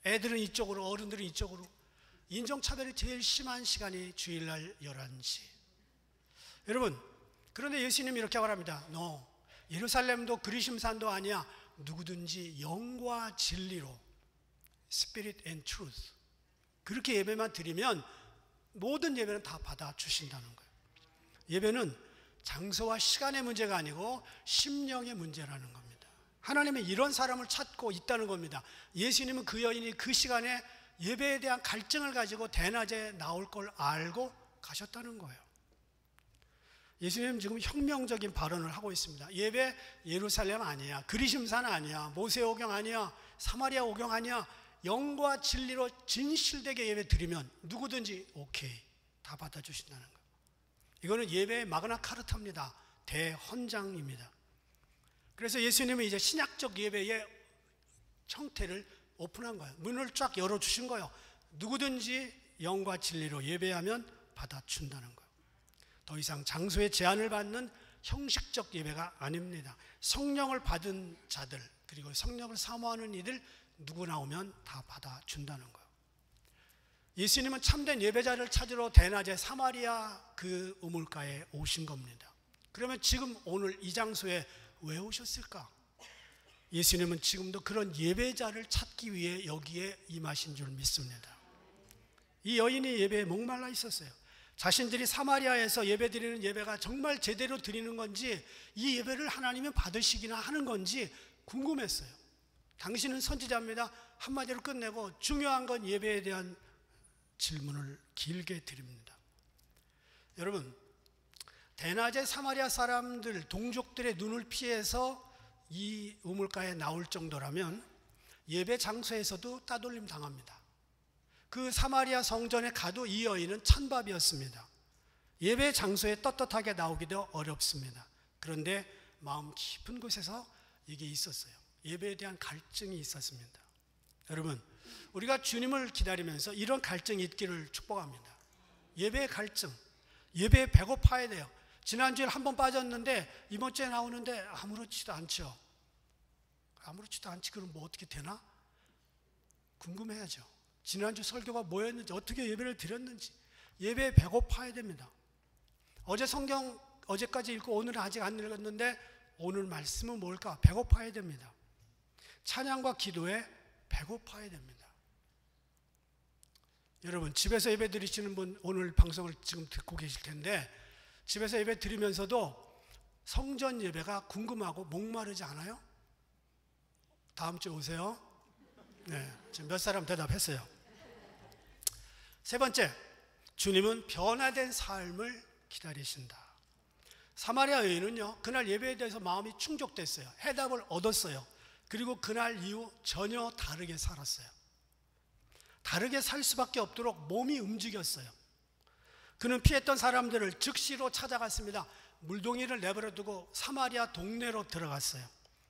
애들은 이쪽으로, 어른들은 이쪽으로. 인종차별이 제일 심한 시간이 주일날 11시. 여러분, 그런데 예수님이 이렇게 말합니다. 너 예루살렘도 그리심산도 아니야. 누구든지 영과 진리로, Spirit and Truth, 그렇게 예배만 드리면 모든 예배는 다 받아주신다는 거예요. 예배는 장소와 시간의 문제가 아니고 심령의 문제라는 겁니다. 하나님은 이런 사람을 찾고 있다는 겁니다. 예수님은 그 여인이 그 시간에 예배에 대한 갈증을 가지고 대낮에 나올 걸 알고 가셨다는 거예요. 예수님은 지금 혁명적인 발언을 하고 있습니다. 예배 예루살렘 아니야, 그리심산 아니야, 모세오경 아니야, 사마리아 오경 아니야. 영과 진리로 진실되게 예배 드리면 누구든지 오케이, 다 받아주신다는 거예요. 이거는 예배의 마그나 카르타입니다. 대헌장입니다. 그래서 예수님은 이제 신약적 예배의 형태를 오픈한 거예요. 문을 쫙 열어주신 거예요. 누구든지 영과 진리로 예배하면 받아준다는 거예요. 더 이상 장소에 제한을 받는 형식적 예배가 아닙니다. 성령을 받은 자들, 그리고 성령을 사모하는 이들 누구나 오면 다 받아준다는 거예요. 예수님은 참된 예배자를 찾으러 대낮에 사마리아 그 우물가에 오신 겁니다. 그러면 지금 오늘 이 장소에 왜 오셨을까? 예수님은 지금도 그런 예배자를 찾기 위해 여기에 임하신 줄 믿습니다. 이 여인이 예배에 목말라 있었어요. 자신들이 사마리아에서 예배드리는 예배가 정말 제대로 드리는 건지, 이 예배를 하나님이 받으시기나 하는 건지 궁금했어요. 당신은 선지자입니다. 한마디로 끝내고 중요한 건 예배에 대한 질문을 길게 드립니다. 여러분, 대낮에 사마리아 사람들, 동족들의 눈을 피해서 이 우물가에 나올 정도라면 예배 장소에서도 따돌림 당합니다. 그 사마리아 성전에 가도 이 여인은 찬밥이었습니다. 예배 장소에 떳떳하게 나오기도 어렵습니다. 그런데 마음 깊은 곳에서 이게 있었어요. 예배에 대한 갈증이 있었습니다. 여러분, 우리가 주님을 기다리면서 이런 갈증이 있기를 축복합니다. 예배의 갈증, 예배에 배고파야 돼요. 지난주에 한번 빠졌는데 이번 주에 나오는데 아무렇지도 않죠. 아무렇지도 않지. 그럼 뭐 어떻게 되나? 궁금해야죠. 지난주 설교가 뭐였는지, 어떻게 예배를 드렸는지. 예배에 배고파야 됩니다. 어제 성경 어제까지 읽고 오늘은 아직 안 읽었는데 오늘 말씀은 뭘까? 배고파야 됩니다. 찬양과 기도에 배고파야 됩니다. 여러분, 집에서 예배 드리시는 분 오늘 방송을 지금 듣고 계실 텐데, 집에서 예배 드리면서도 성전 예배가 궁금하고 목마르지 않아요? 다음 주에 오세요. 네, 지금 몇 사람 대답했어요. 세 번째, 주님은 변화된 삶을 기다리신다. 사마리아 여인은요, 그날 예배에 대해서 마음이 충족됐어요. 해답을 얻었어요. 그리고 그날 이후 전혀 다르게 살았어요. 다르게 살 수밖에 없도록 몸이 움직였어요. 그는 피했던 사람들을 즉시로 찾아갔습니다. 물동이를 내버려두고 사마리아 동네로 들어갔어요.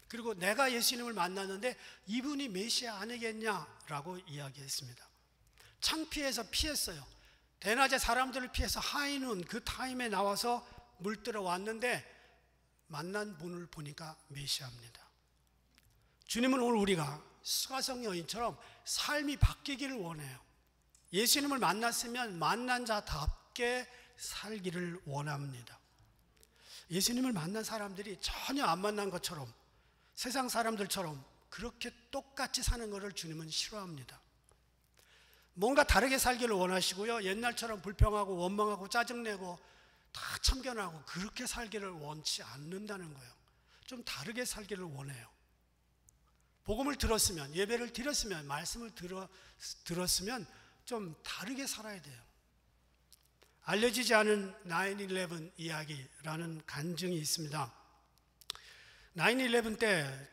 그리고 내가 예수님을 만났는데 이분이 메시아 아니겠냐라고 이야기했습니다. 창피해서 피했어요. 대낮에 사람들을 피해서 하이눈 그 타임에 나와서 물들어 왔는데 만난 분을 보니까 메시아입니다. 주님은 오늘 우리가 수가성 여인처럼 삶이 바뀌기를 원해요. 예수님을 만났으면 만난 자답게 살기를 원합니다. 예수님을 만난 사람들이 전혀 안 만난 것처럼, 세상 사람들처럼 그렇게 똑같이 사는 것을 주님은 싫어합니다. 뭔가 다르게 살기를 원하시고요, 옛날처럼 불평하고 원망하고 짜증내고 다 참견하고 그렇게 살기를 원치 않는다는 거예요. 좀 다르게 살기를 원해요. 복음을 들었으면, 예배를 드렸으면, 말씀을 들었으면 좀 다르게 살아야 돼요. 알려지지 않은 9/11 이야기라는 간증이 있습니다. 9/11 때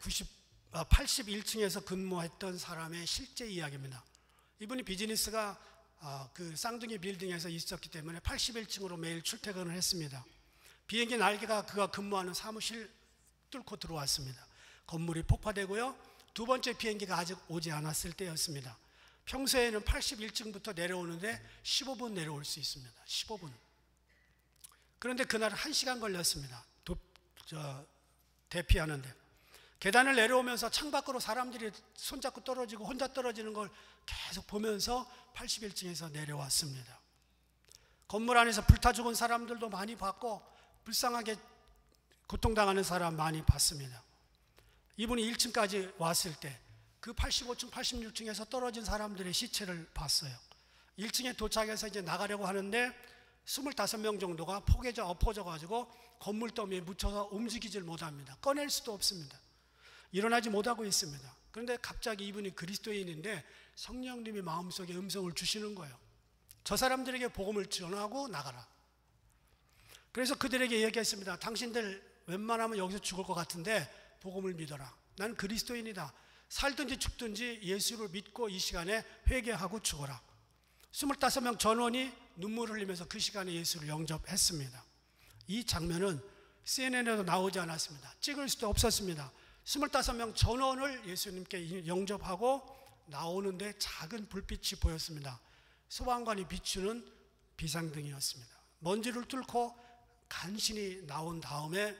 81층에서 근무했던 사람의 실제 이야기입니다. 이분이 비즈니스가 그 쌍둥이 빌딩에서 있었기 때문에 81층으로 매일 출퇴근을 했습니다. 비행기 날개가 그가 근무하는 사무실 뚫고 들어왔습니다. 건물이 폭파되고요, 두 번째 비행기가 아직 오지 않았을 때였습니다. 평소에는 81층부터 내려오는데 15분 내려올 수 있습니다. 15분. 그런데 그날 1시간 걸렸습니다. 대피하는데. 계단을 내려오면서 창밖으로 사람들이 손잡고 떨어지고 혼자 떨어지는 걸 계속 보면서 81층에서 내려왔습니다. 건물 안에서 불타 죽은 사람들도 많이 봤고 불쌍하게 고통당하는 사람 많이 봤습니다. 이분이 1층까지 왔을 때 그 85층, 86층에서 떨어진 사람들의 시체를 봤어요. 1층에 도착해서 이제 나가려고 하는데 25명 정도가 폭에져 엎어져 가지고 건물 더미에 묻혀서 움직이질 못합니다. 꺼낼 수도 없습니다. 일어나지 못하고 있습니다. 그런데 갑자기 이분이 그리스도인인데 성령님이 마음속에 음성을 주시는 거예요. 저 사람들에게 복음을 전하고 나가라. 그래서 그들에게 얘기했습니다. 당신들 웬만하면 여기서 죽을 것 같은데 복음을 믿어라. 나는 그리스도인이다. 살든지 죽든지 예수를 믿고 이 시간에 회개하고 죽어라. 25명 전원이 눈물을 흘리면서 그 시간에 예수를 영접했습니다. 이 장면은 CNN에도 나오지 않았습니다. 찍을 수도 없었습니다. 25명 전원을 예수님께 영접하고 나오는데 작은 불빛이 보였습니다. 소방관이 비추는 비상등이었습니다. 먼지를 뚫고 간신히 나온 다음에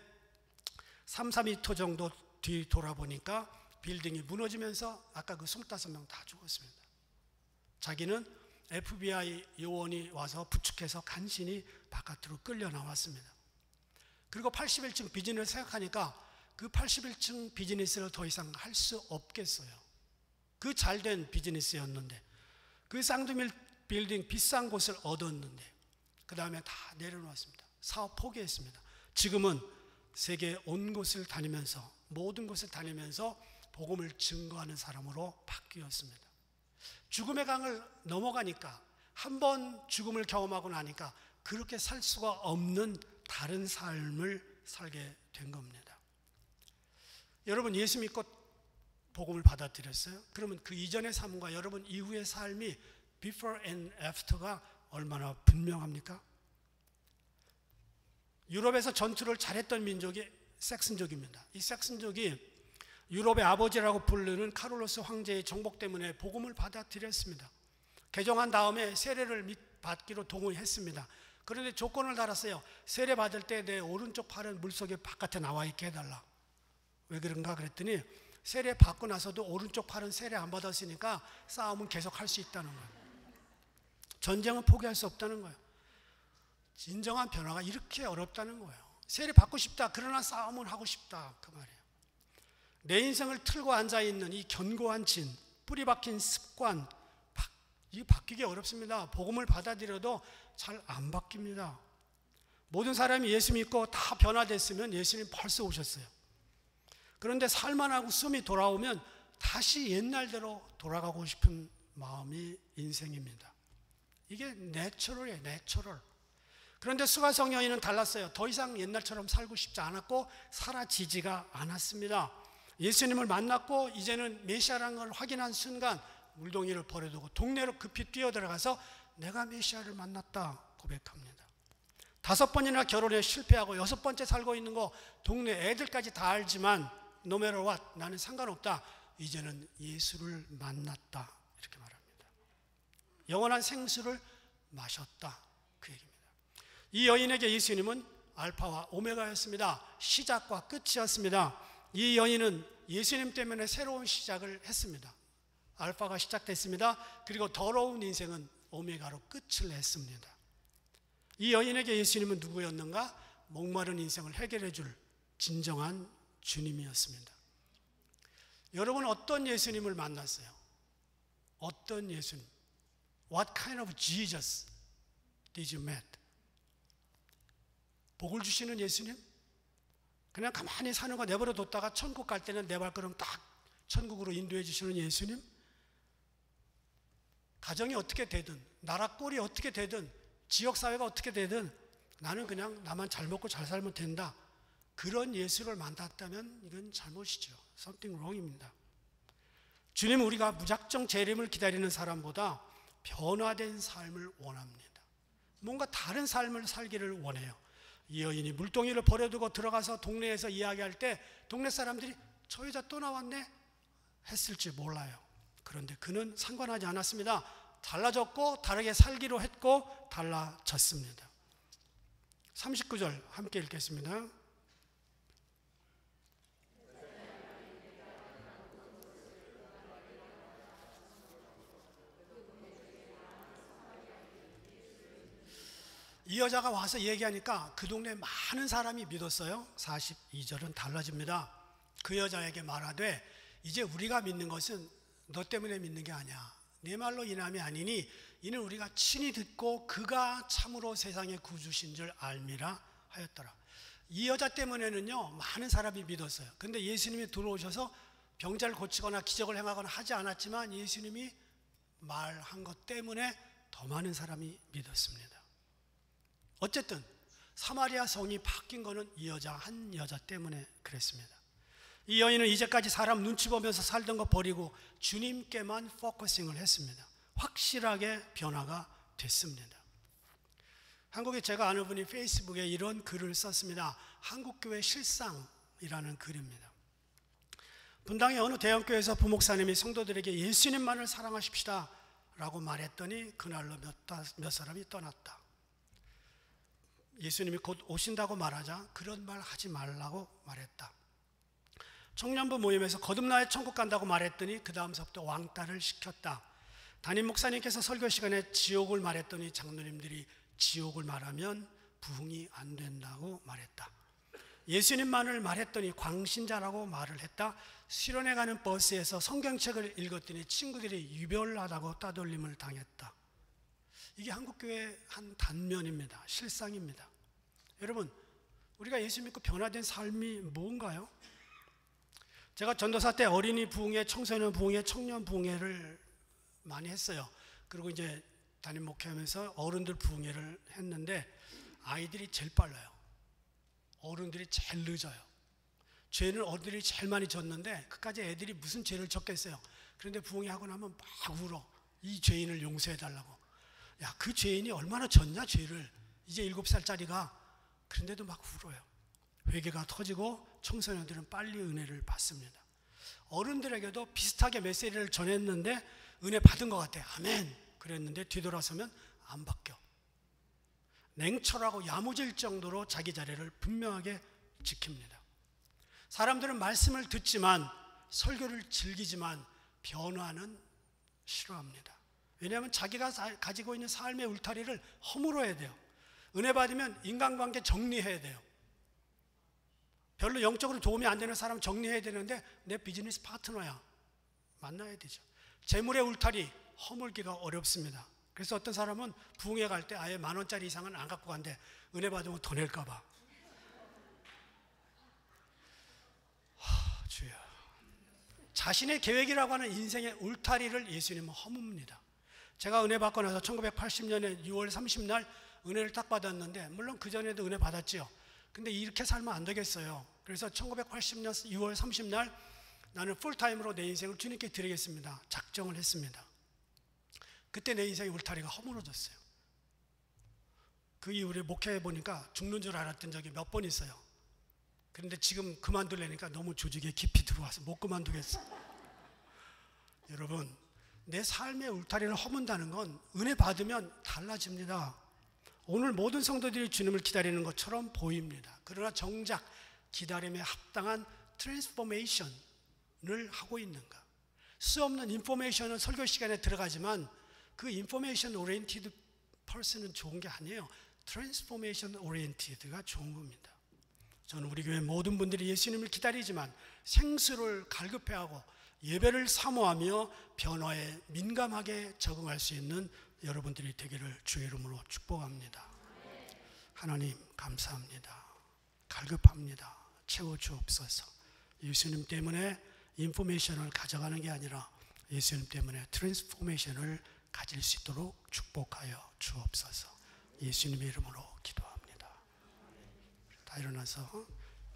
3, 4m 정도 뒤 돌아보니까 빌딩이 무너지면서 아까 그 25명 다 죽었습니다. 자기는 FBI 요원이 와서 부축해서 간신히 바깥으로 끌려 나왔습니다. 그리고 81층 비즈니스를 생각하니까 그 81층 비즈니스를 더 이상 할 수 없겠어요. 그 잘된 비즈니스였는데, 그 쌍두밀 빌딩 비싼 곳을 얻었는데 그 다음에 다 내려놓았습니다. 사업 포기했습니다. 지금은 세계 온 곳을 다니면서, 모든 곳을 다니면서 복음을 증거하는 사람으로 바뀌었습니다. 죽음의 강을 넘어가니까, 한 번 죽음을 경험하고 나니까 그렇게 살 수가 없는 다른 삶을 살게 된 겁니다. 여러분, 예수 믿고 복음을 받아들였어요? 그러면 그 이전의 삶과 여러분 이후의 삶이 before and after가 얼마나 분명합니까? 유럽에서 전투를 잘했던 민족이 삭슨족입니다. 이 삭슨족이 유럽의 아버지라고 부르는 카를로스 황제의 정복 때문에 복음을 받아들였습니다. 개종한 다음에 세례를 받기로 동의했습니다. 그런데 조건을 달았어요. 세례 받을 때 내 오른쪽 팔은 물속에 바깥에 나와 있게 해달라. 왜 그런가 그랬더니 세례 받고 나서도 오른쪽 팔은 세례 안 받았으니까 싸움은 계속 할 수 있다는 거예요. 전쟁은 포기할 수 없다는 거예요. 진정한 변화가 이렇게 어렵다는 거예요. 세례 받고 싶다. 그러나 싸움은 하고 싶다. 그 말이에요. 내 인생을 틀고 앉아있는 이 견고한 진, 뿌리 박힌 습관, 이게 바뀌기 어렵습니다. 복음을 받아들여도 잘 안 바뀝니다. 모든 사람이 예수 믿고 다 변화됐으면 예수님 벌써 오셨어요. 그런데 살만하고 숨이 돌아오면 다시 옛날대로 돌아가고 싶은 마음이 인생입니다. 이게 내추럴이에요, 내추럴. 그런데 수가성 여인은 달랐어요. 더 이상 옛날처럼 살고 싶지 않았고 사라지지가 않았습니다. 예수님을 만났고 이제는 메시아라는 걸 확인한 순간 물동이를 버려두고 동네로 급히 뛰어들어가서 내가 메시아를 만났다 고백합니다. 5번이나 결혼에 실패하고 6번째 살고 있는 거 동네 애들까지 다 알지만 no matter what, 나는 상관없다. 이제는 예수를 만났다. 이렇게 말합니다. 영원한 생수를 마셨다. 그 얘기입니다. 이 여인에게 예수님은 알파와 오메가였습니다. 시작과 끝이었습니다. 이 여인은 예수님 때문에 새로운 시작을 했습니다. 알파가 시작됐습니다. 그리고 더러운 인생은 오메가로 끝을 냈습니다. 이 여인에게 예수님은 누구였는가? 목마른 인생을 해결해 줄 진정한 주님이었습니다. 여러분, 어떤 예수님을 만났어요? 어떤 예수님? What kind of Jesus did you meet? 복을 주시는 예수님? 그냥 가만히 사는 거 내버려 뒀다가 천국 갈 때는 내 발걸음 딱 천국으로 인도해 주시는 예수님? 가정이 어떻게 되든, 나라 꼴이 어떻게 되든, 지역사회가 어떻게 되든 나는 그냥 나만 잘 먹고 잘 살면 된다. 그런 예수를 만났다면 이건 잘못이죠. Something wrong입니다. 주님은 우리가 무작정 재림을 기다리는 사람보다 변화된 삶을 원합니다. 뭔가 다른 삶을 살기를 원해요. 이 여인이 물동이를 버려두고 들어가서 동네에서 이야기할 때 동네 사람들이 저 여자 또 나왔네 했을지 몰라요. 그런데 그는 상관하지 않았습니다. 달라졌고 다르게 살기로 했고 달라졌습니다. 39절 함께 읽겠습니다. 이 여자가 와서 얘기하니까 그 동네 많은 사람이 믿었어요. 42절은 달라집니다. 그 여자에게 말하되 이제 우리가 믿는 것은 너 때문에 믿는 게 아니야. 네 말로 인함이 아니니 이는 우리가 친히 듣고 그가 참으로 세상의 구주신 줄 알미라 하였더라. 이 여자 때문에는요 많은 사람이 믿었어요. 근데 예수님이 들어오셔서 병자를 고치거나 기적을 행하거나 하지 않았지만 예수님이 말한 것 때문에 더 많은 사람이 믿었습니다. 어쨌든 사마리아 성이 바뀐 거는 이 여자 한 여자 때문에 그랬습니다. 이 여인은 이제까지 사람 눈치 보면서 살던 거 버리고 주님께만 포커싱을 했습니다. 확실하게 변화가 됐습니다. 한국에 제가 아는 분이 페이스북에 이런 글을 썼습니다. 한국교회 실상이라는 글입니다. 분당의 어느 대형교회에서 부목사님이 성도들에게 예수님만을 사랑하십시다 라고 말했더니 그날로 몇 사람이 떠났다. 예수님이 곧 오신다고 말하자 그런 말 하지 말라고 말했다. 청년부 모임에서 거듭나야 천국 간다고 말했더니 그 다음서부터 왕따를 시켰다. 담임 목사님께서 설교 시간에 지옥을 말했더니 장로님들이 지옥을 말하면 부흥이 안 된다고 말했다. 예수님만을 말했더니 광신자라고 말을 했다. 수련회 가는 버스에서 성경책을 읽었더니 친구들이 유별나다고 따돌림을 당했다. 이게 한국교회의 한 단면입니다. 실상입니다. 여러분, 우리가 예수 믿고 변화된 삶이 뭔가요? 제가 전도사 때 어린이 부흥회, 청소년 부흥회, 청년 부흥회를 많이 했어요. 그리고 이제 담임 목회하면서 어른들 부흥회를 했는데 아이들이 제일 빨라요. 어른들이 제일 늦어요. 죄는 어른들이 제일 많이 졌는데 그까지 애들이 무슨 죄를 졌겠어요. 그런데 부흥회 하고 나면 막 울어. 이 죄인을 용서해달라고. 야, 그 죄인이 얼마나 졌냐 죄를. 이제 7살짜리가. 그런데도 막 울어요. 회개가 터지고 청소년들은 빨리 은혜를 받습니다. 어른들에게도 비슷하게 메시지를 전했는데 은혜 받은 것 같아요. 아멘 그랬는데 뒤돌아서면 안 바뀌어. 냉철하고 야무질 정도로 자기 자리를 분명하게 지킵니다. 사람들은 말씀을 듣지만 설교를 즐기지만 변화는 싫어합니다. 왜냐하면 자기가 가지고 있는 삶의 울타리를 허물어야 돼요. 은혜 받으면 인간관계 정리해야 돼요. 별로 영적으로 도움이 안 되는 사람 정리해야 되는데 내 비즈니스 파트너야. 만나야 되죠. 재물의 울타리 허물기가 어렵습니다. 그래서 어떤 사람은 부흥회 갈 때 아예 10,000원짜리 이상은 안 갖고 간대. 은혜 받으면 더 낼까 봐. 주여. 자신의 계획이라고 하는 인생의 울타리를 예수님은 허뭅니다. 제가 은혜 받고 나서 1980년에 6월 30날 은혜를 딱 받았는데 물론 그전에도 은혜 받았지요. 근데 이렇게 살면 안 되겠어요. 그래서 1980년 6월 30날 나는 풀타임으로 내 인생을 주님께 드리겠습니다. 작정을 했습니다. 그때 내 인생의 울타리가 허물어졌어요. 그 이후에 목회해 보니까 죽는 줄 알았던 적이 몇 번 있어요. 그런데 지금 그만두려니까 너무 조직에 깊이 들어와서 못 그만두겠어. 여러분, 내 삶의 울타리를 허문다는 건 은혜 받으면 달라집니다. 오늘 모든 성도들이 주님을 기다리는 것처럼 보입니다. 그러나 정작 기다림에 합당한 트랜스포메이션을 하고 있는가? 수없는 인포메이션은 설교 시간에 들어가지만 그 인포메이션 오리엔티드 퍼슨은 좋은 게 아니에요. 트랜스포메이션 오리엔티드가 좋은 겁니다. 저는 우리 교회 모든 분들이 예수님을 기다리지만 생수를 갈급해하고 예배를 사모하며 변화에 민감하게 적응할 수 있는 여러분들이 되기를 주의 이름으로 축복합니다. 하나님 감사합니다. 갈급합니다. 채워주옵소서. 예수님 때문에 인포메이션을 가져가는 게 아니라 예수님 때문에 트랜스포메이션을 가질 수 있도록 축복하여 주옵소서. 예수님의 이름으로 기도합니다. 다 일어나서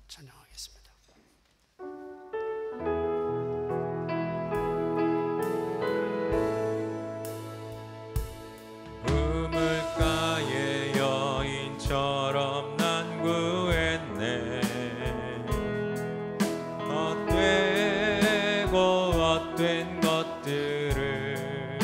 찬양하겠습니다. 우물가의 여인처럼 난 구했네. 헛되고 헛된 것들을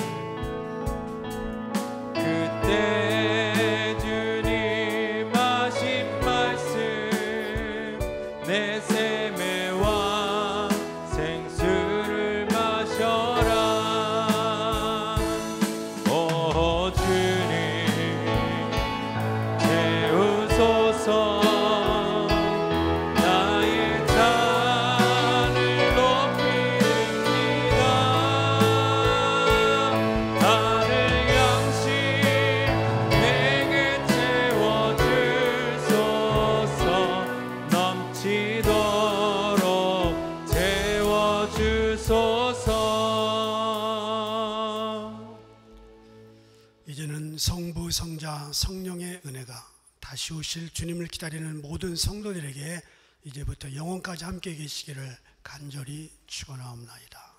그때 주님 하신 말씀 내 샘에 와 생수를 마셔라. 오 주님 채우소서. 나의 잔을 높이옵니다. 다른 양식 내게 채워주소서. 넘치도록 채워주소서. 이제는 성부, 성자, 성령의 은혜가 다시 오실 주님을 기다리는 모든 성도들에게 이제부터 영원까지 함께 계시기를 간절히 축원하옵나이다.